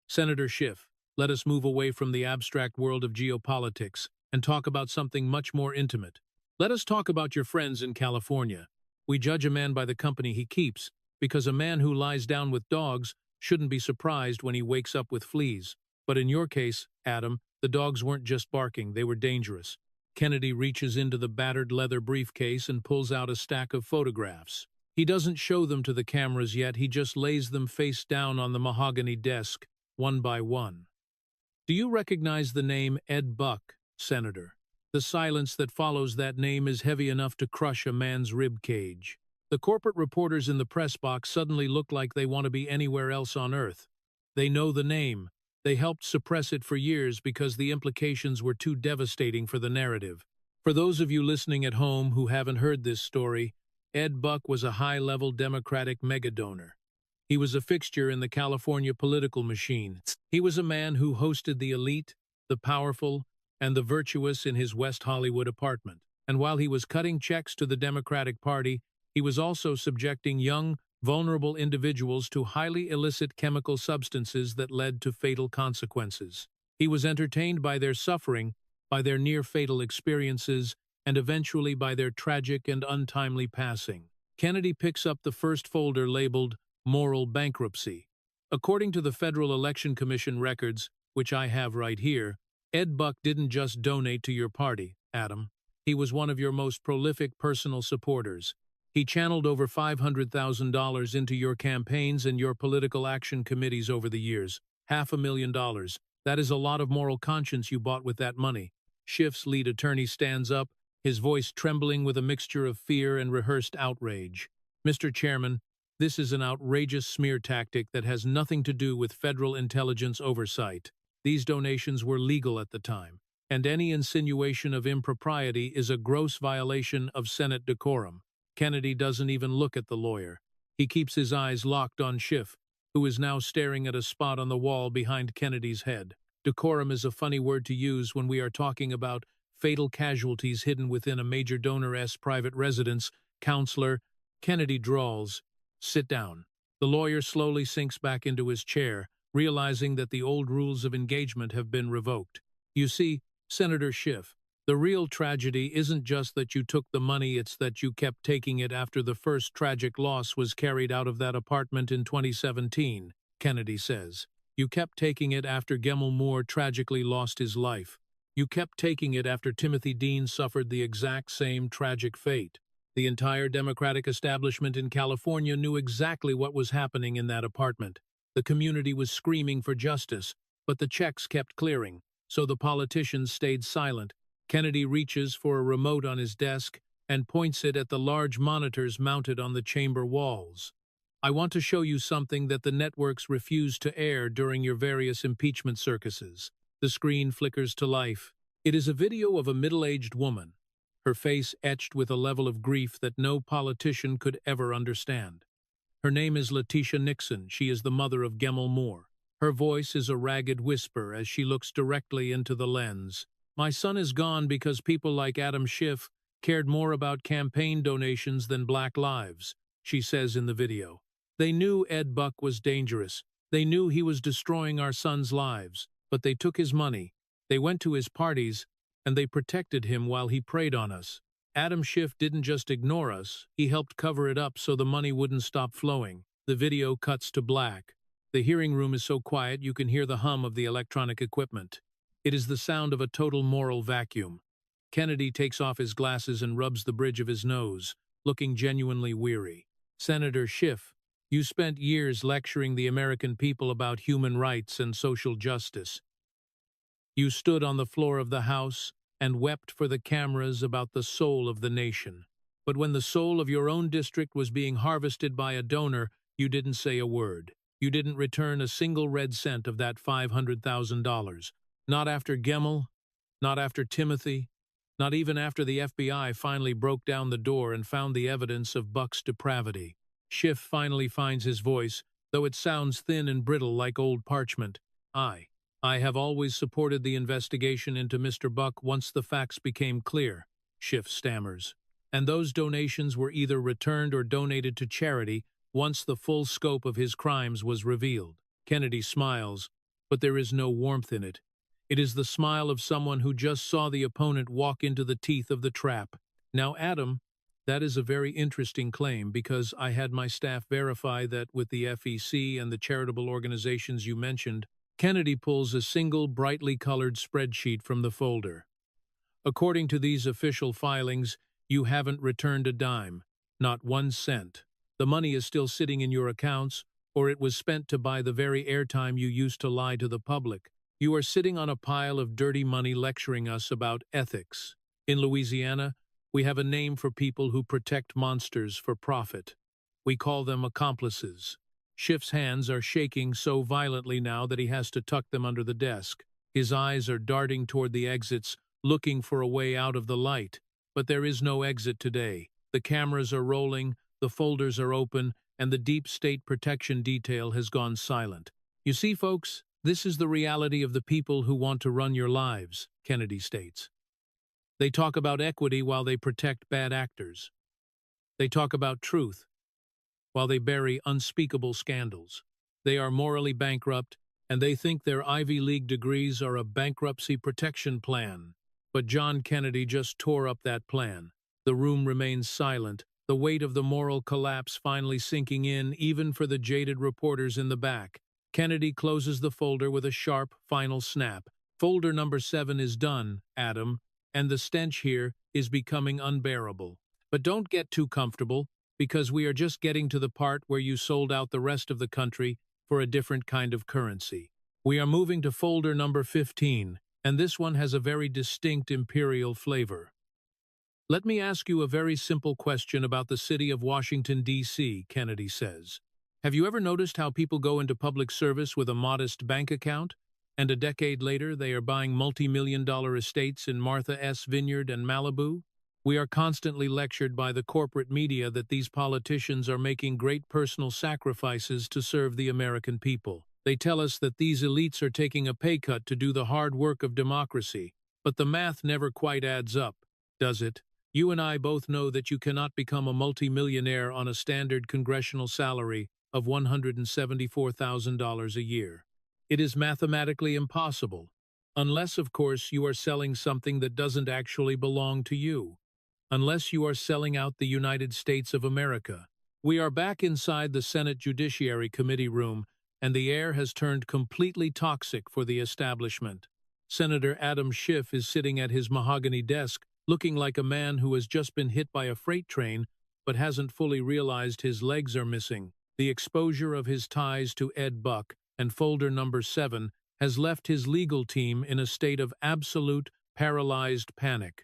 Senator Schiff, let us move away from the abstract world of geopolitics and talk about something much more intimate. Let us talk about your friends in California. We judge a man by the company he keeps, because a man who lies down with dogs shouldn't be surprised when he wakes up with fleas. But in your case, Adam, the dogs weren't just barking, they were dangerous. Kennedy reaches into the battered leather briefcase and pulls out a stack of photographs. He doesn't show them to the cameras yet, he just lays them face down on the mahogany desk, one by one. Do you recognize the name Ed Buck, Senator? The silence that follows that name is heavy enough to crush a man's rib cage. The corporate reporters in the press box suddenly look like they want to be anywhere else on earth. They know the name. They helped suppress it for years because the implications were too devastating for the narrative. For those of you listening at home who haven't heard this story, Ed Buck was a high-level Democratic megadonor. He was a fixture in the California political machine. He was a man who hosted the elite, the powerful, and the virtuous in his West Hollywood apartment. And while he was cutting checks to the Democratic Party, he was also subjecting young, vulnerable individuals to highly illicit chemical substances that led to fatal consequences. He was entertained by their suffering, by their near-fatal experiences, and eventually by their tragic and untimely passing. Kennedy picks up the first folder labeled Moral Bankruptcy. According to the Federal Election Commission records, which I have right here, Ed Buck didn't just donate to your party, Adam. He was one of your most prolific personal supporters. He channeled over $500,000 into your campaigns and your political action committees over the years. $500,000. That is a lot of moral conscience you bought with that money. Schiff's lead attorney stands up, his voice trembling with a mixture of fear and rehearsed outrage. Mr. Chairman, this is an outrageous smear tactic that has nothing to do with federal intelligence oversight. These donations were legal at the time, and any insinuation of impropriety is a gross violation of Senate decorum. Kennedy doesn't even look at the lawyer. He keeps his eyes locked on Schiff, who is now staring at a spot on the wall behind Kennedy's head. Decorum is a funny word to use when we are talking about fatal casualties hidden within a major donor's private residence. Counselor, Kennedy drawls, "Sit down." The lawyer slowly sinks back into his chair, realizing that the old rules of engagement have been revoked. You see, Senator Schiff, the real tragedy isn't just that you took the money, it's that you kept taking it after the first tragic loss was carried out of that apartment in 2017, Kennedy says. You kept taking it after Gemmell Moore tragically lost his life. You kept taking it after Timothy Dean suffered the exact same tragic fate. The entire Democratic establishment in California knew exactly what was happening in that apartment. The community was screaming for justice, but the checks kept clearing, so the politicians stayed silent. Kennedy reaches for a remote on his desk and points it at the large monitors mounted on the chamber walls. I want to show you something that the networks refused to air during your various impeachment circuses. The screen flickers to life. It is a video of a middle-aged woman, her face etched with a level of grief that no politician could ever understand. Her name is Letitia Nixon. She is the mother of Gemmell Moore. Her voice is a ragged whisper as she looks directly into the lens. My son is gone because people like Adam Schiff cared more about campaign donations than black lives, she says in the video. They knew Ed Buck was dangerous. They knew he was destroying our sons' lives, but they took his money. They went to his parties, and they protected him while he preyed on us. Adam Schiff didn't just ignore us, he helped cover it up so the money wouldn't stop flowing. The video cuts to black. The hearing room is so quiet you can hear the hum of the electronic equipment. It is the sound of a total moral vacuum. Kennedy takes off his glasses and rubs the bridge of his nose, looking genuinely weary. Senator Schiff, you spent years lecturing the American people about human rights and social justice. You stood on the floor of the House and wept for the cameras about the soul of the nation. But when the soul of your own district was being harvested by a donor, you didn't say a word. You didn't return a single red cent of that $500,000. Not after Gemmell, not after Timothy, not even after the FBI finally broke down the door and found the evidence of Buck's depravity. Schiff finally finds his voice, though it sounds thin and brittle like old parchment. I have always supported the investigation into Mr. Buck once the facts became clear, Schiff stammers. And those donations were either returned or donated to charity once the full scope of his crimes was revealed. Kennedy smiles, but there is no warmth in it. It is the smile of someone who just saw the opponent walk into the teeth of the trap. Now, Adam, that is a very interesting claim because I had my staff verify that with the FEC and the charitable organizations you mentioned, Kennedy pulls a single brightly colored spreadsheet from the folder. According to these official filings, you haven't returned a dime, not 1 cent. The money is still sitting in your accounts, or it was spent to buy the very airtime you used to lie to the public. You are sitting on a pile of dirty money lecturing us about ethics. In Louisiana, we have a name for people who protect monsters for profit. We call them accomplices. Schiff's hands are shaking so violently now that he has to tuck them under the desk. His eyes are darting toward the exits, looking for a way out of the light. But there is no exit today. The cameras are rolling, the folders are open, and the deep state protection detail has gone silent. You see, folks, this is the reality of the people who want to run your lives, Kennedy states. They talk about equity while they protect bad actors. They talk about truth while they bury unspeakable scandals. They are morally bankrupt, and they think their Ivy League degrees are a bankruptcy protection plan. But John Kennedy just tore up that plan. The room remains silent, the weight of the moral collapse finally sinking in even for the jaded reporters in the back. Kennedy closes the folder with a sharp, final snap. Folder number 7 is done, Adam, and the stench here is becoming unbearable. But don't get too comfortable, because we are just getting to the part where you sold out the rest of the country for a different kind of currency. We are moving to folder number 15, and this one has a very distinct imperial flavor. Let me ask you a very simple question about the city of Washington, D.C., Kennedy says. Have you ever noticed how people go into public service with a modest bank account, and a decade later they are buying multi-million-dollar estates in Martha S. Vineyard and Malibu? We are constantly lectured by the corporate media that these politicians are making great personal sacrifices to serve the American people. They tell us that these elites are taking a pay cut to do the hard work of democracy, but the math never quite adds up, does it? You and I both know that you cannot become a multimillionaire on a standard congressional salary of $174,000 a year. It is mathematically impossible, unless, of course, you are selling something that doesn't actually belong to you. Unless you are selling out the United States of America. We are back inside the Senate Judiciary Committee room, and the air has turned completely toxic for the establishment. Senator Adam Schiff is sitting at his mahogany desk, looking like a man who has just been hit by a freight train, but hasn't fully realized his legs are missing. The exposure of his ties to Ed Buck and folder number 7 has left his legal team in a state of absolute, paralyzed panic.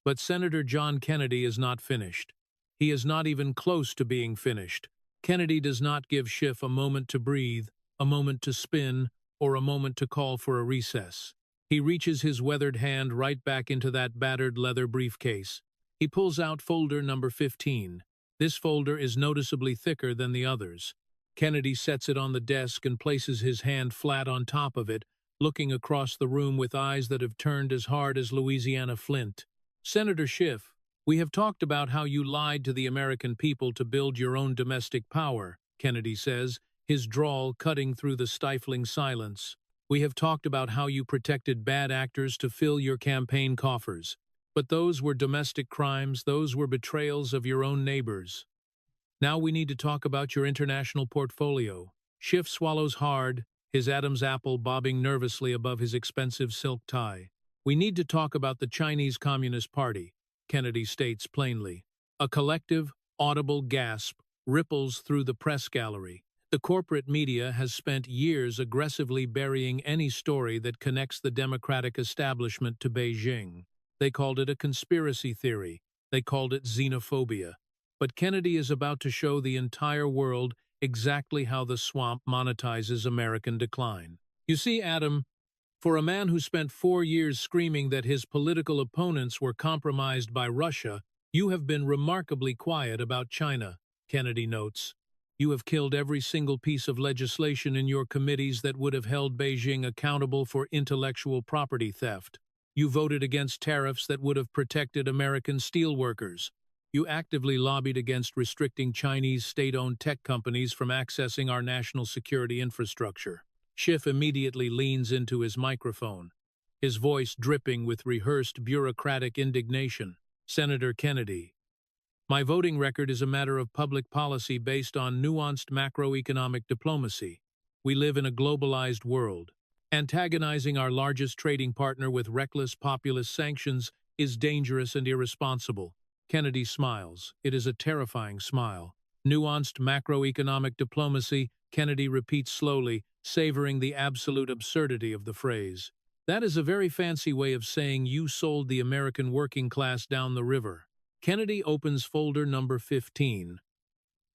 But Senator John Kennedy is not finished. He is not even close to being finished. Kennedy does not give Schiff a moment to breathe, a moment to spin, or a moment to call for a recess. He reaches his weathered hand right back into that battered leather briefcase. He pulls out folder number 15. This folder is noticeably thicker than the others. Kennedy sets it on the desk and places his hand flat on top of it, looking across the room with eyes that have turned as hard as Louisiana flint. Senator Schiff, we have talked about how you lied to the American people to build your own domestic power, Kennedy says, his drawl cutting through the stifling silence. We have talked about how you protected bad actors to fill your campaign coffers. But those were domestic crimes, those were betrayals of your own neighbors. Now we need to talk about your international portfolio. Schiff swallows hard, his Adam's apple bobbing nervously above his expensive silk tie. We need to talk about the Chinese Communist Party, Kennedy states plainly. A collective, audible gasp ripples through the press gallery. The corporate media has spent years aggressively burying any story that connects the democratic establishment to Beijing. They called it a conspiracy theory. They called it xenophobia. But Kennedy is about to show the entire world exactly how the swamp monetizes American decline. You see, Adam, for a man who spent 4 years screaming that his political opponents were compromised by Russia, you have been remarkably quiet about China, Kennedy notes. You have killed every single piece of legislation in your committees that would have held Beijing accountable for intellectual property theft. You voted against tariffs that would have protected American steelworkers. You actively lobbied against restricting Chinese state-owned tech companies from accessing our national security infrastructure. Schiff immediately leans into his microphone, his voice dripping with rehearsed bureaucratic indignation. Senator Kennedy, my voting record is a matter of public policy based on nuanced macroeconomic diplomacy. We live in a globalized world. Antagonizing our largest trading partner with reckless populist sanctions is dangerous and irresponsible. Kennedy smiles. It is a terrifying smile. Nuanced macroeconomic diplomacy, Kennedy repeats slowly, savoring the absolute absurdity of the phrase. That is a very fancy way of saying you sold the American working class down the river. Kennedy opens folder number 15.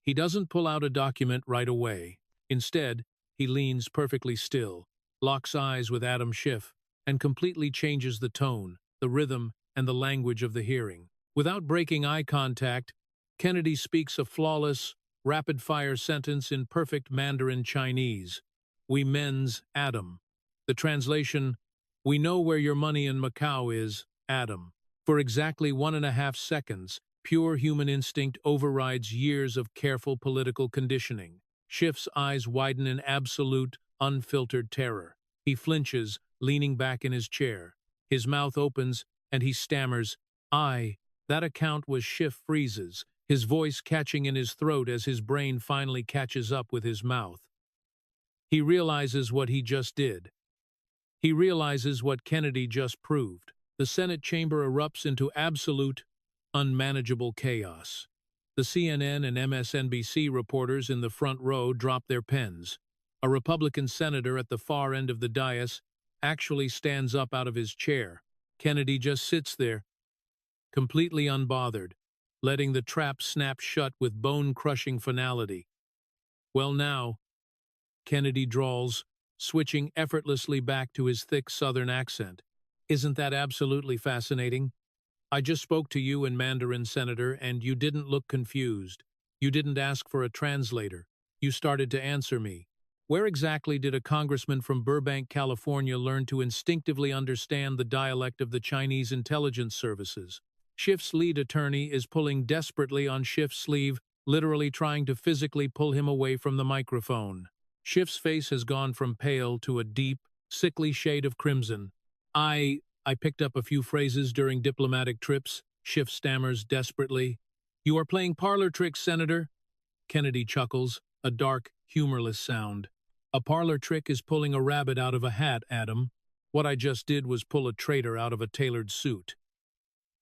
He doesn't pull out a document right away. Instead, he leans perfectly still, locks eyes with Adam Schiff, and completely changes the tone, the rhythm, and the language of the hearing. Without breaking eye contact, Kennedy speaks a flawless, rapid-fire sentence in perfect Mandarin Chinese. We men's Adam. The translation, we know where your money in Macau is, Adam. For exactly 1.5 seconds, pure human instinct overrides years of careful political conditioning. Schiff's eyes widen in absolute, unfiltered terror. He flinches, leaning back in his chair. His mouth opens, and he stammers, That account was Schiff freezes, his voice catching in his throat as his brain finally catches up with his mouth. He realizes what he just did. He realizes what Kennedy just proved. The Senate chamber erupts into absolute, unmanageable chaos. The CNN and MSNBC reporters in the front row drop their pens. A Republican senator at the far end of the dais actually stands up out of his chair. Kennedy just sits there, completely unbothered, letting the trap snap shut with bone-crushing finality. Well now, Kennedy drawls, switching effortlessly back to his thick Southern accent. Isn't that absolutely fascinating? I just spoke to you in Mandarin, Senator, and you didn't look confused. You didn't ask for a translator. You started to answer me. Where exactly did a congressman from Burbank, California learn to instinctively understand the dialect of the Chinese intelligence services? Schiff's lead attorney is pulling desperately on Schiff's sleeve, literally trying to physically pull him away from the microphone. Schiff's face has gone from pale to a deep, sickly shade of crimson. I picked up a few phrases during diplomatic trips, Schiff stammers desperately. You are playing parlor tricks, Senator? Kennedy chuckles, a dark, humorless sound. A parlor trick is pulling a rabbit out of a hat, Adam. What I just did was pull a traitor out of a tailored suit.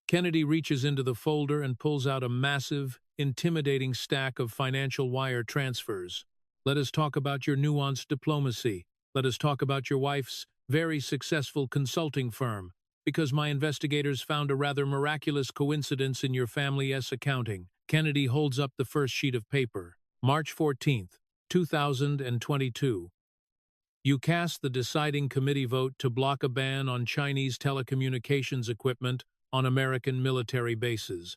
Kennedy reaches into the folder and pulls out a massive, intimidating stack of financial wire transfers. Let us talk about your nuanced diplomacy. Let us talk about your wife's very successful consulting firm, because my investigators found a rather miraculous coincidence in your family's accounting. Kennedy holds up the first sheet of paper. March 14th, 2022. You cast the deciding committee vote to block a ban on Chinese telecommunications equipment on American military bases.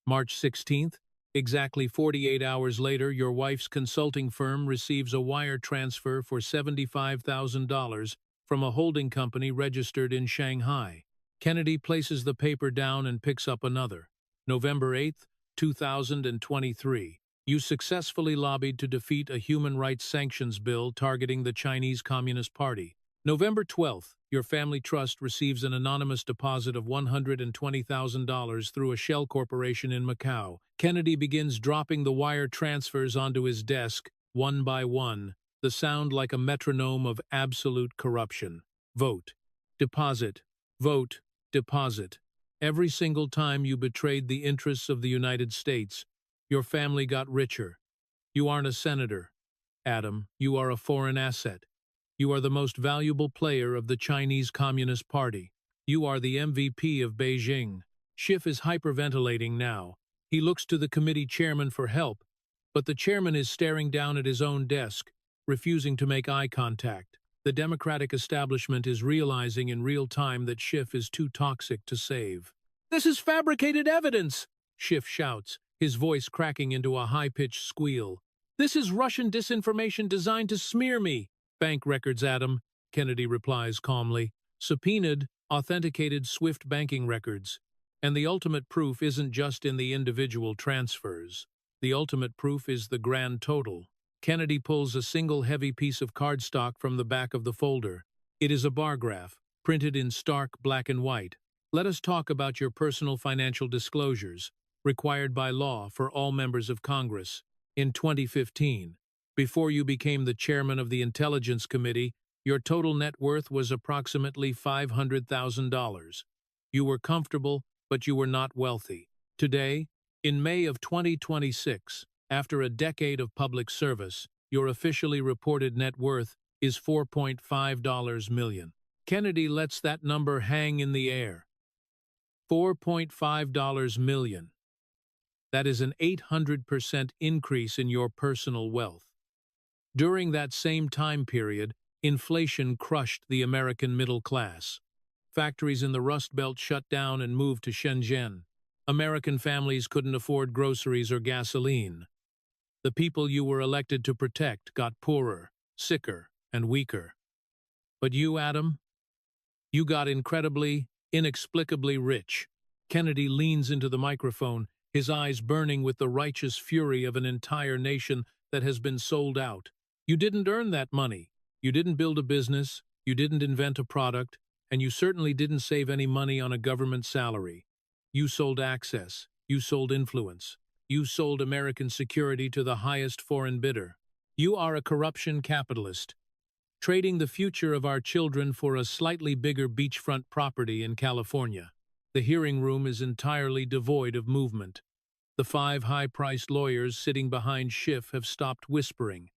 March 16th, Exactly 48 hours later, your wife's consulting firm receives a wire transfer for $75,000 from a holding company registered in Shanghai. Kennedy places the paper down and picks up another. November 8, 2023. You successfully lobbied to defeat a human rights sanctions bill targeting the Chinese Communist Party. November 12th, your family trust receives an anonymous deposit of $120,000 through a shell corporation in Macau. Kennedy begins dropping the wire transfers onto his desk, one by one, the sound like a metronome of absolute corruption. Vote. Deposit. Vote. Deposit. Every single time you betrayed the interests of the United States, your family got richer. You aren't a senator, Adam. You are a foreign asset. You are the most valuable player of the Chinese Communist Party. You are the MVP of Beijing. Schiff is hyperventilating now. He looks to the committee chairman for help, but the chairman is staring down at his own desk, refusing to make eye contact. The Democratic establishment is realizing in real time that Schiff is too toxic to save. "This is fabricated evidence!" Schiff shouts, his voice cracking into a high-pitched squeal. "This is Russian disinformation designed to smear me." "Bank records, Adam," Kennedy replies calmly. "Subpoenaed, authenticated SWIFT banking records. And the ultimate proof isn't just in the individual transfers. The ultimate proof is the grand total." Kennedy pulls a single heavy piece of cardstock from the back of the folder. It is a bar graph, printed in stark black and white. "Let us talk about your personal financial disclosures, required by law for all members of Congress. In 2015, before you became the chairman of the Intelligence Committee, your total net worth was approximately $500,000. You were comfortable, but you were not wealthy. Today, in May of 2026, after a decade of public service, your officially reported net worth is $4.5 million. Kennedy lets that number hang in the air. $4.5 million. That is an 800% increase in your personal wealth. During that same time period, inflation crushed the American middle class. Factories in the Rust Belt shut down and moved to Shenzhen. American families couldn't afford groceries or gasoline. The people you were elected to protect got poorer, sicker, and weaker. But you, Adam? You got incredibly, inexplicably rich. Kennedy leans into the microphone, his eyes burning with the righteous fury of an entire nation that has been sold out. You didn't earn that money. You didn't build a business. You didn't invent a product. And you certainly didn't save any money on a government salary. You sold access. You sold influence. You sold American security to the highest foreign bidder. You are a corruption capitalist, trading the future of our children for a slightly bigger beachfront property in California. The hearing room is entirely devoid of movement. The 5 high-priced lawyers sitting behind Schiff have stopped whispering.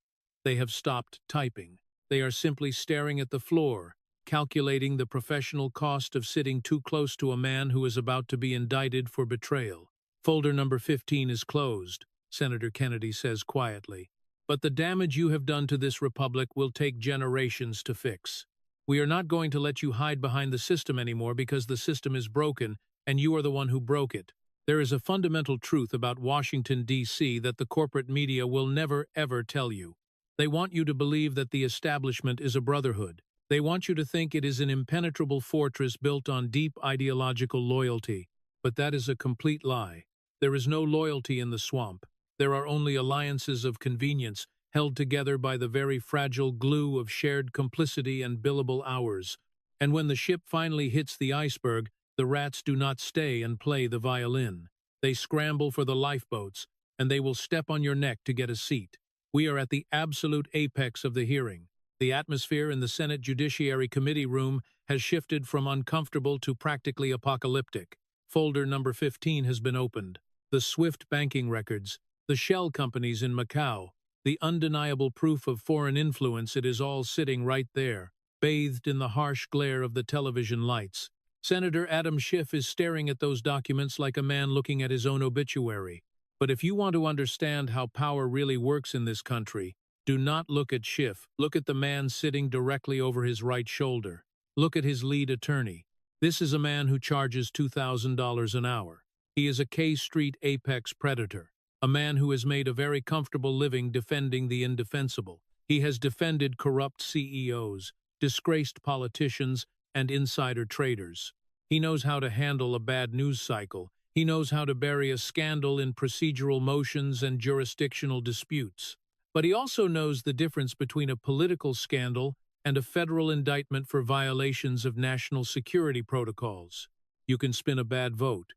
They have stopped typing. They are simply staring at the floor, calculating the professional cost of sitting too close to a man who is about to be indicted for betrayal. "Folder number 15 is closed," Senator Kennedy says quietly. "But the damage you have done to this republic will take generations to fix. We are not going to let you hide behind the system anymore because the system is broken, and you are the one who broke it. There is a fundamental truth about Washington, D.C. that the corporate media will never, ever tell you. They want you to believe that the establishment is a brotherhood. They want you to think it is an impenetrable fortress built on deep ideological loyalty. But that is a complete lie. There is no loyalty in the swamp. There are only alliances of convenience, held together by the very fragile glue of shared complicity and billable hours. And when the ship finally hits the iceberg, the rats do not stay and play the violin. They scramble for the lifeboats, and they will step on your neck to get a seat. We are at the absolute apex of the hearing. The atmosphere in the Senate Judiciary Committee room has shifted from uncomfortable to practically apocalyptic. Folder number 15 has been opened. The SWIFT banking records, the shell companies in Macau, the undeniable proof of foreign influence, it is all sitting right there, bathed in the harsh glare of the television lights. Senator Adam Schiff is staring at those documents like a man looking at his own obituary. But if you want to understand how power really works in this country, do not look at Schiff. Look at the man sitting directly over his right shoulder. Look at his lead attorney. This is a man who charges $2,000 an hour. He is a K Street apex predator. a man who has made a very comfortable living defending the indefensible. He has defended corrupt CEOs, disgraced politicians, and insider traders. He knows how to handle a bad news cycle. He knows how to bury a scandal in procedural motions and jurisdictional disputes. But he also knows the difference between a political scandal and a federal indictment for violations of national security protocols. You can spin a bad vote.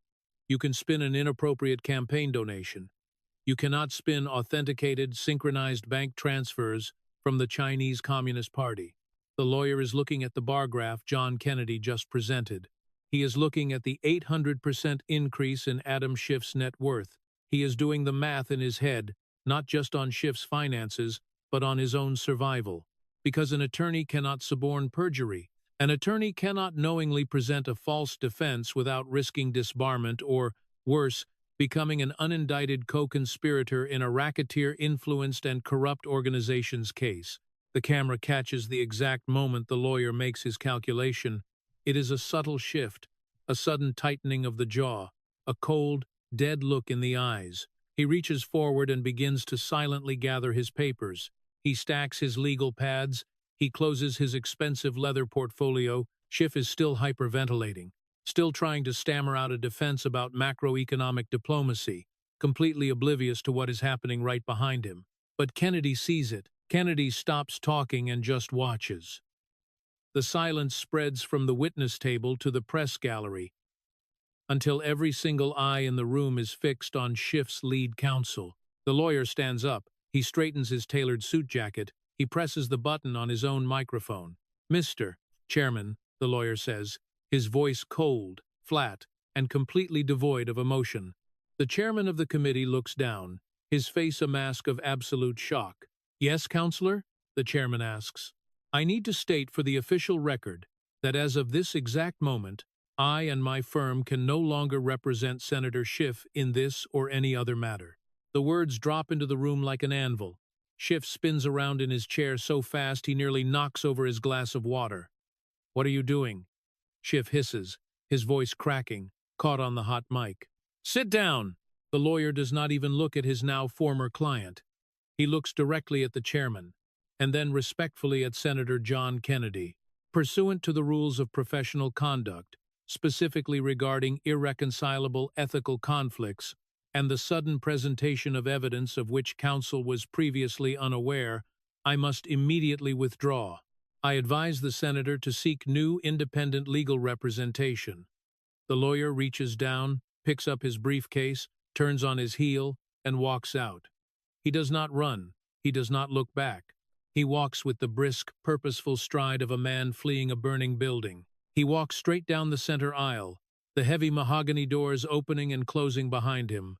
You can spin an inappropriate campaign donation. You cannot spin authenticated, synchronized bank transfers from the Chinese Communist Party. The lawyer is looking at the bar graph John Kennedy just presented. He is looking at the 800% increase in Adam Schiff's net worth. He is doing the math in his head, not just on Schiff's finances, but on his own survival. Because an attorney cannot suborn perjury. An attorney cannot knowingly present a false defense without risking disbarment or, worse, becoming an unindicted co-conspirator in a racketeer-influenced and corrupt organization's case. The camera catches the exact moment the lawyer makes his calculation. It is a subtle shift, a sudden tightening of the jaw, a cold, dead look in the eyes. He reaches forward and begins to silently gather his papers. He stacks his legal pads. He closes his expensive leather portfolio. Schiff is still hyperventilating, still trying to stammer out a defense about macroeconomic diplomacy, completely oblivious to what is happening right behind him. But Kennedy sees it. Kennedy stops talking and just watches. The silence spreads from the witness table to the press gallery, until every single eye in the room is fixed on Schiff's lead counsel. The lawyer stands up. He straightens his tailored suit jacket. He presses the button on his own microphone. "Mr. Chairman," the lawyer says, his voice cold, flat, and completely devoid of emotion. The chairman of the committee looks down, his face a mask of absolute shock. "Yes, counselor?" the chairman asks. "I need to state for the official record that as of this exact moment, I and my firm can no longer represent Senator Schiff in this or any other matter." The words drop into the room like an anvil. Schiff spins around in his chair so fast he nearly knocks over his glass of water. "What are you doing?" Schiff hisses, his voice cracking, caught on the hot mic. "Sit down!" The lawyer does not even look at his now former client. He looks directly at the chairman, and then respectfully at Senator John Kennedy. Pursuant to the rules of professional conduct, specifically regarding irreconcilable ethical conflicts, and the sudden presentation of evidence of which counsel was previously unaware, I must immediately withdraw. I advise the senator to seek new independent legal representation. The lawyer reaches down, picks up his briefcase, turns on his heel, and walks out. He does not run. He does not look back. He walks with the brisk, purposeful stride of a man fleeing a burning building. He walks straight down the center aisle, the heavy mahogany doors opening and closing behind him.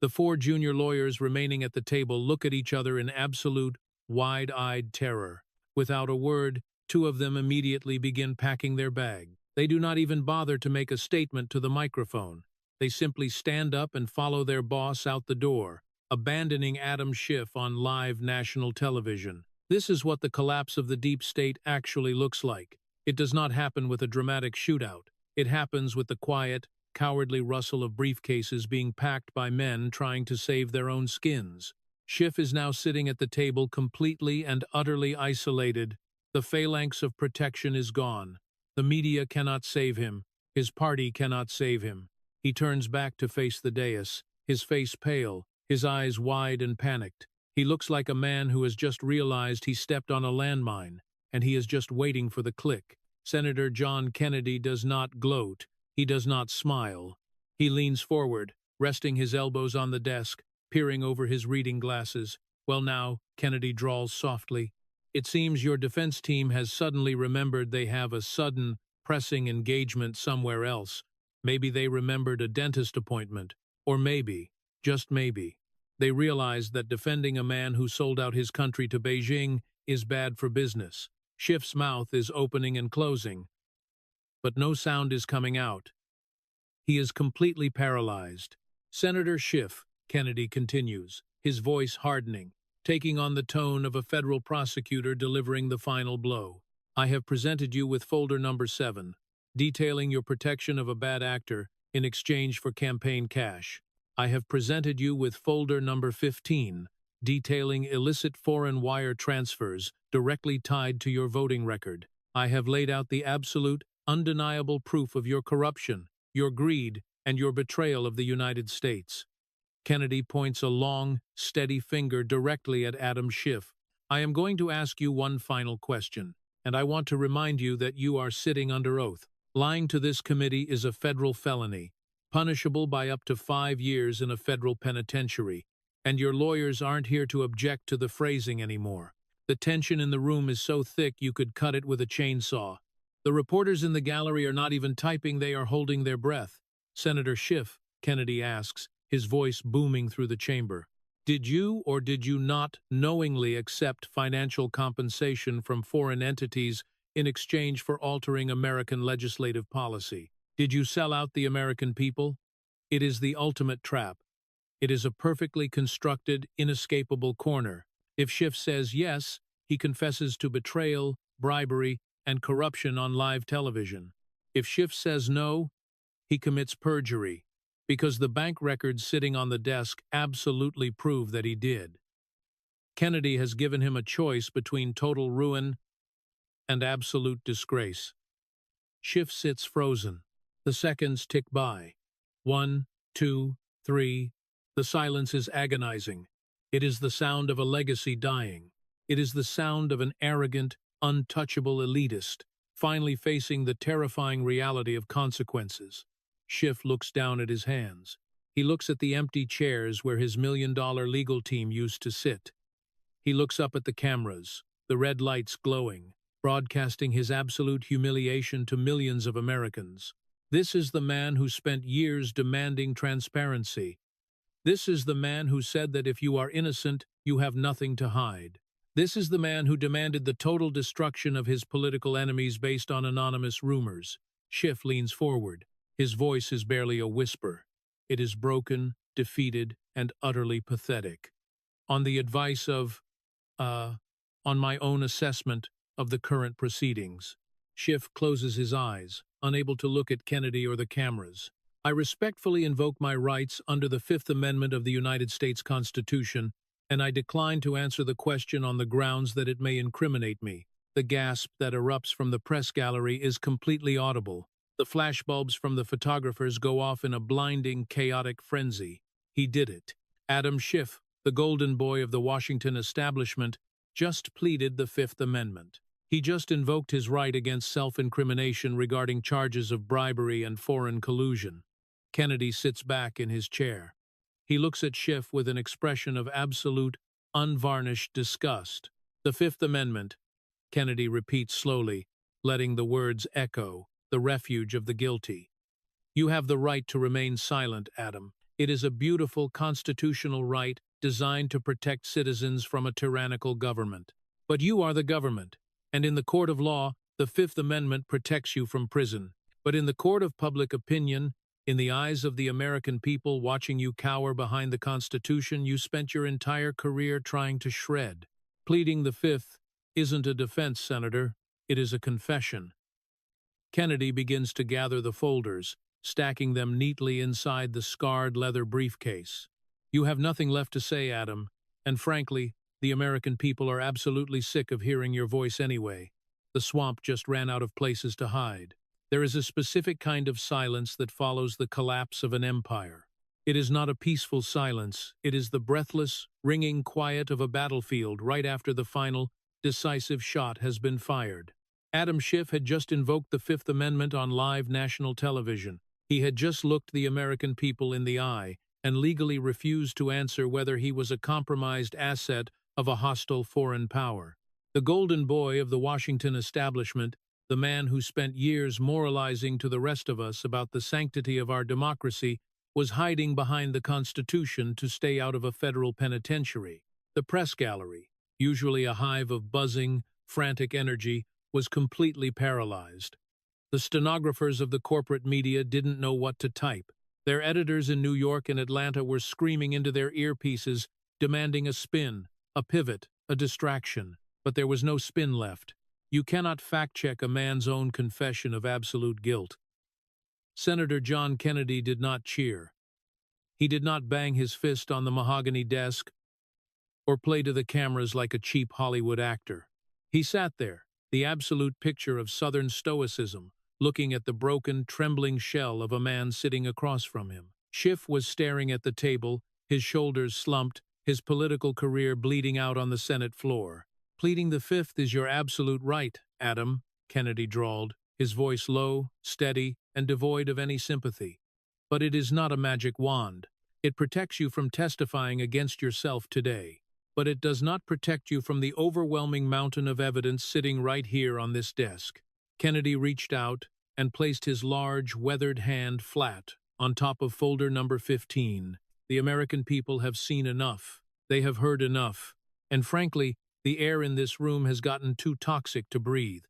The four junior lawyers remaining at the table look at each other in absolute, wide-eyed terror. Without a word, two of them immediately begin packing their bag. They do not even bother to make a statement to the microphone. They simply stand up and follow their boss out the door, abandoning Adam Schiff on live national television. This is what the collapse of the deep state actually looks like. It does not happen with a dramatic shootout. It happens with the quiet, cowardly rustle of briefcases being packed by men trying to save their own skins. Schiff is now sitting at the table completely and utterly isolated. The phalanx of protection is gone. The media cannot save him. His party cannot save him. He turns back to face the dais, his face pale, his eyes wide and panicked. He looks like a man who has just realized he stepped on a landmine, and he is just waiting for the click. Senator John Kennedy does not gloat. He does not smile. He leans forward, resting his elbows on the desk, peering over his reading glasses. "Well now," Kennedy drawls softly, "it seems your defense team has suddenly remembered they have a sudden, pressing engagement somewhere else. Maybe they remembered a dentist appointment. Or maybe, just maybe, they realized that defending a man who sold out his country to Beijing is bad for business." Schiff's mouth is opening and closing, but no sound is coming out. He is completely paralyzed. "Senator Schiff," Kennedy continues, his voice hardening, taking on the tone of a federal prosecutor delivering the final blow. "I have presented you with folder number 7, detailing your protection of a bad actor in exchange for campaign cash. I have presented you with folder number 15, detailing illicit foreign wire transfers directly tied to your voting record. I have laid out the absolute, undeniable proof of your corruption, your greed, and your betrayal of the United States. Kennedy points a long, steady finger directly at Adam Schiff. I am going to ask you one final question, and I want to remind you that you are sitting under oath. Lying to this committee is a federal felony, punishable by up to 5 years in a federal penitentiary, and your lawyers aren't here to object to the phrasing anymore. The tension in the room is so thick you could cut it with a chainsaw. The reporters in the gallery are not even typing, they are holding their breath. Senator Schiff, Kennedy asks, his voice booming through the chamber. Did you or did you not knowingly accept financial compensation from foreign entities in exchange for altering American legislative policy? Did you sell out the American people? It is the ultimate trap. It is a perfectly constructed, inescapable corner. If Schiff says yes, he confesses to betrayal, bribery, and corruption on live television. If Schiff says no, he commits perjury, because the bank records sitting on the desk absolutely prove that he did. Kennedy has given him a choice between total ruin and absolute disgrace. Schiff sits frozen. The seconds tick by. 1, 2, 3. The silence is agonizing. It is the sound of a legacy dying. It is the sound of an arrogant, untouchable elitist, finally facing the terrifying reality of consequences. Schiff looks down at his hands. He looks at the empty chairs where his $1-million legal team used to sit. He looks up at the cameras, the red lights glowing, broadcasting his absolute humiliation to millions of Americans. This is the man who spent years demanding transparency. This is the man who said that if you are innocent, you have nothing to hide. This is the man who demanded the total destruction of his political enemies based on anonymous rumors. Schiff leans forward. His voice is barely a whisper. It is broken, defeated, and utterly pathetic. On the advice of, on my own assessment of the current proceedings. Schiff closes his eyes, unable to look at Kennedy or the cameras. I respectfully invoke my rights under the Fifth Amendment of the United States Constitution, and I decline to answer the question on the grounds that it may incriminate me. The gasp that erupts from the press gallery is completely audible. The flashbulbs from the photographers go off in a blinding, chaotic frenzy. He did it. Adam Schiff, the golden boy of the Washington establishment, just pleaded the Fifth Amendment. He just invoked his right against self-incrimination regarding charges of bribery and foreign collusion. Kennedy sits back in his chair. He looks at Schiff with an expression of absolute, unvarnished disgust. The Fifth Amendment, Kennedy repeats slowly, letting the words echo, the refuge of the guilty. You have the right to remain silent, Adam. It is a beautiful constitutional right designed to protect citizens from a tyrannical government. But you are the government, and in the court of law, the Fifth Amendment protects you from prison. But in the court of public opinion, in the eyes of the American people watching you cower behind the Constitution you spent your entire career trying to shred. Pleading the Fifth isn't a defense, Senator. It is a confession. Kennedy begins to gather the folders, stacking them neatly inside the scarred leather briefcase. You have nothing left to say, Adam, and frankly, the American people are absolutely sick of hearing your voice anyway. The swamp just ran out of places to hide. There is a specific kind of silence that follows the collapse of an empire. It is not a peaceful silence, it is the breathless, ringing quiet of a battlefield right after the final, decisive shot has been fired. Adam Schiff had just invoked the Fifth Amendment on live national television. He had just looked the American people in the eye and legally refused to answer whether he was a compromised asset of a hostile foreign power. The golden boy of the Washington establishment, the man who spent years moralizing to the rest of us about the sanctity of our democracy, was hiding behind the Constitution to stay out of a federal penitentiary. The press gallery, usually a hive of buzzing, frantic energy, was completely paralyzed. The stenographers of the corporate media didn't know what to type. Their editors in New York and Atlanta were screaming into their earpieces, demanding a spin, a pivot, a distraction. But there was no spin left. You cannot fact-check a man's own confession of absolute guilt. Senator John Kennedy did not cheer. He did not bang his fist on the mahogany desk or play to the cameras like a cheap Hollywood actor. He sat there, the absolute picture of Southern stoicism, looking at the broken, trembling shell of a man sitting across from him. Schiff was staring at the table, his shoulders slumped, his political career bleeding out on the Senate floor. "Pleading the Fifth is your absolute right, Adam," Kennedy drawled, his voice low, steady, and devoid of any sympathy. "But it is not a magic wand. It protects you from testifying against yourself today. But it does not protect you from the overwhelming mountain of evidence sitting right here on this desk." Kennedy reached out and placed his large, weathered hand flat on top of folder number 15. "The American people have seen enough. They have heard enough. And frankly, the air in this room has gotten too toxic to breathe."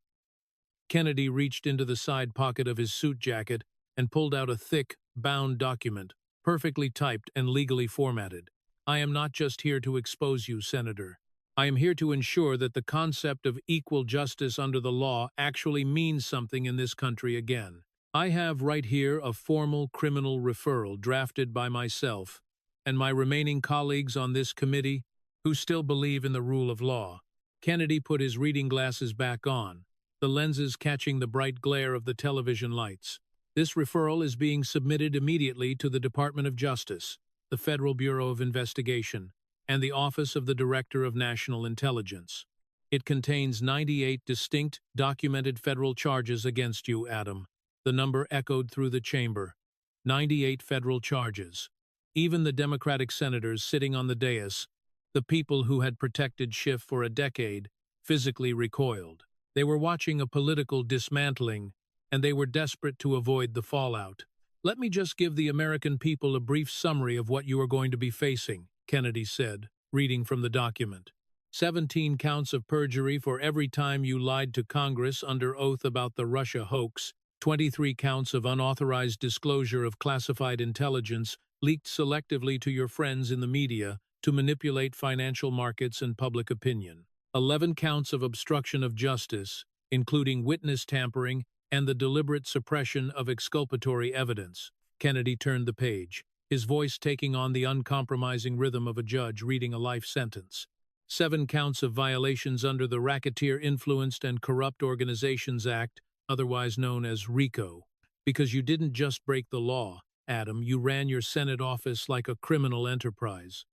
Kennedy reached into the side pocket of his suit jacket and pulled out a thick, bound document, perfectly typed and legally formatted. "I am not just here to expose you, Senator. I am here to ensure that the concept of equal justice under the law actually means something in this country again. I have right here a formal criminal referral drafted by myself and my remaining colleagues on this committee who still believe in the rule of law." Kennedy put his reading glasses back on, the lenses catching the bright glare of the television lights. "This referral is being submitted immediately to the Department of Justice, the Federal Bureau of Investigation, and the Office of the Director of National Intelligence. It contains 98 distinct, documented federal charges against you, Adam." The number echoed through the chamber. 98 federal charges. Even the Democratic senators sitting on the dais, the people who had protected Schiff for a decade, physically recoiled. They were watching a political dismantling, and they were desperate to avoid the fallout. "Let me just give the American people a brief summary of what you are going to be facing," Kennedy said, reading from the document. 17 counts of perjury for every time you lied to Congress under oath about the Russia hoax, 23 counts of unauthorized disclosure of classified intelligence leaked selectively to your friends in the media to manipulate financial markets and public opinion, 11 counts of obstruction of justice, including witness tampering and the deliberate suppression of exculpatory evidence. Kennedy turned the page, his voice taking on the uncompromising rhythm of a judge reading a life sentence. 7 counts of violations under the Racketeer Influenced and Corrupt Organizations Act, otherwise known as RICO. Because you didn't just break the law, Adam, you ran your Senate office like a criminal enterprise.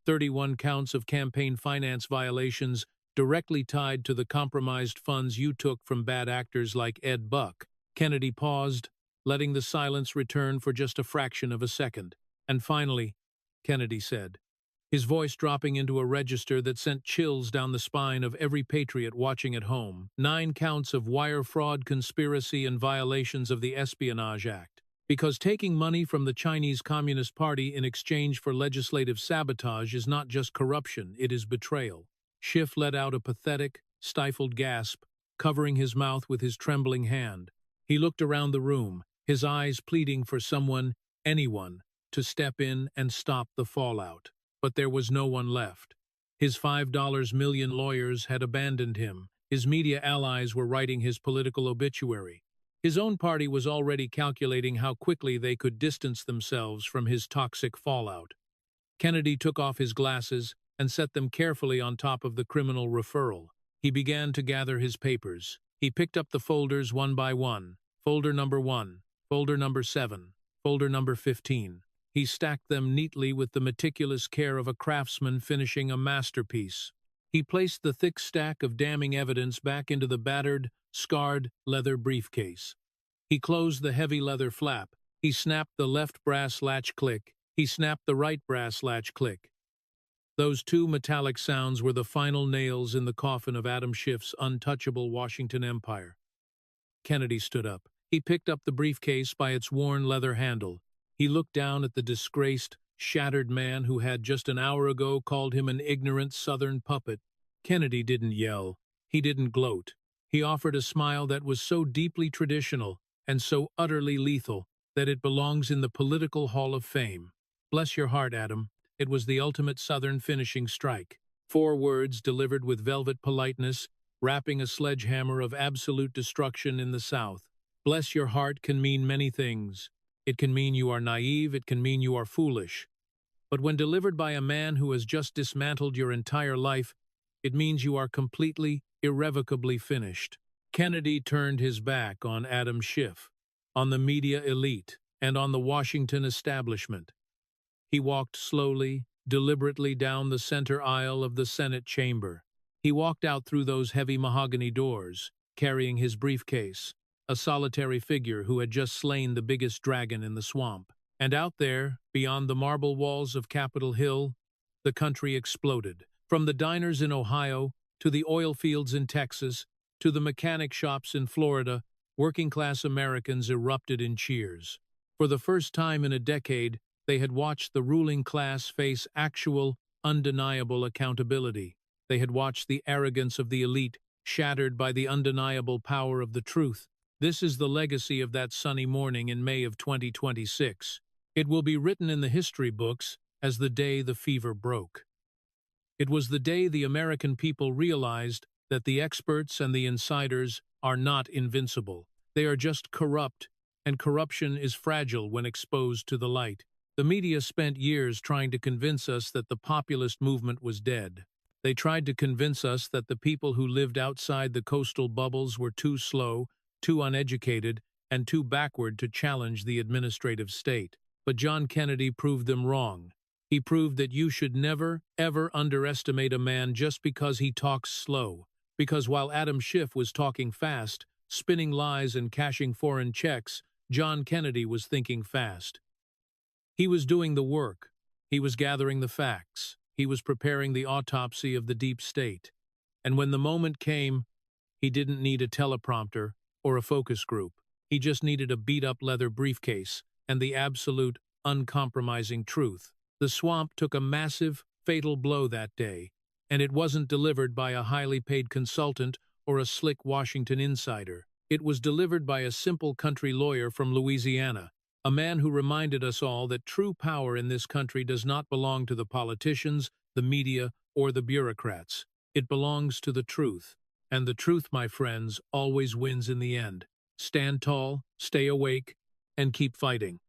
31 counts of campaign finance violations directly tied to the compromised funds you took from bad actors like Ed Buck. Kennedy paused, letting the silence return for just a fraction of a second. "And finally," Kennedy said, his voice dropping into a register that sent chills down the spine of every patriot watching at home, 9 counts of wire fraud, conspiracy, and violations of the Espionage Act. Because taking money from the Chinese Communist Party in exchange for legislative sabotage is not just corruption, it is betrayal. Schiff let out a pathetic, stifled gasp, covering his mouth with his trembling hand. He looked around the room, his eyes pleading for someone, anyone, to step in and stop the fallout. But there was no one left. His $5 million lawyers had abandoned him. His media allies were writing his political obituary. His own party was already calculating how quickly they could distance themselves from his toxic fallout. Kennedy took off his glasses and set them carefully on top of the criminal referral. He began to gather his papers. He picked up the folders one by one. Folder number 1, folder number 7, folder number 15. He stacked them neatly with the meticulous care of a craftsman finishing a masterpiece. He placed the thick stack of damning evidence back into the battered, scarred leather briefcase. He closed the heavy leather flap. He snapped the left brass latch click. He snapped the right brass latch click. Those 2 metallic sounds were the final nails in the coffin of Adam Schiff's untouchable Washington empire. Kennedy stood up. He picked up the briefcase by its worn leather handle. He looked down at the disgraced, shattered man who had just an hour ago called him an ignorant Southern puppet. Kennedy didn't yell. He didn't gloat. He offered a smile that was so deeply traditional and so utterly lethal that it belongs in the political Hall of Fame. "Bless your heart, Adam." It was the ultimate Southern finishing strike. 4 words delivered with velvet politeness, wrapping a sledgehammer of absolute destruction in the South. Bless your heart can mean many things. It can mean you are naive, it can mean you are foolish. But when delivered by a man who has just dismantled your entire life, it means you are completely, irrevocably finished. Kennedy turned his back on Adam Schiff, on the media elite, and on the Washington establishment. He walked slowly, deliberately down the center aisle of the Senate chamber. He walked out through those heavy mahogany doors, carrying his briefcase, a solitary figure who had just slain the biggest dragon in the swamp. And out there, beyond the marble walls of Capitol Hill, the country exploded. From the diners in Ohio, to the oil fields in Texas, to the mechanic shops in Florida, working-class Americans erupted in cheers. For the first time in a decade, they had watched the ruling class face actual, undeniable accountability. They had watched the arrogance of the elite shattered by the undeniable power of the truth. This is the legacy of that sunny morning in May of 2026. It will be written in the history books as the day the fever broke. It was the day the American people realized that the experts and the insiders are not invincible. They are just corrupt, and corruption is fragile when exposed to the light. The media spent years trying to convince us that the populist movement was dead. They tried to convince us that the people who lived outside the coastal bubbles were too slow, too uneducated, and too backward to challenge the administrative state. But John Kennedy proved them wrong. He proved that you should never, ever underestimate a man just because he talks slow. Because while Adam Schiff was talking fast, spinning lies and cashing foreign checks, John Kennedy was thinking fast. He was doing the work. He was gathering the facts. He was preparing the autopsy of the deep state. And when the moment came, he didn't need a teleprompter or a focus group. He just needed a beat-up leather briefcase and the absolute, uncompromising truth. The swamp took a massive, fatal blow that day, and it wasn't delivered by a highly paid consultant or a slick Washington insider. It was delivered by a simple country lawyer from Louisiana, a man who reminded us all that true power in this country does not belong to the politicians, the media, or the bureaucrats. It belongs to the truth. And the truth, my friends, always wins in the end. Stand tall, stay awake, and keep fighting.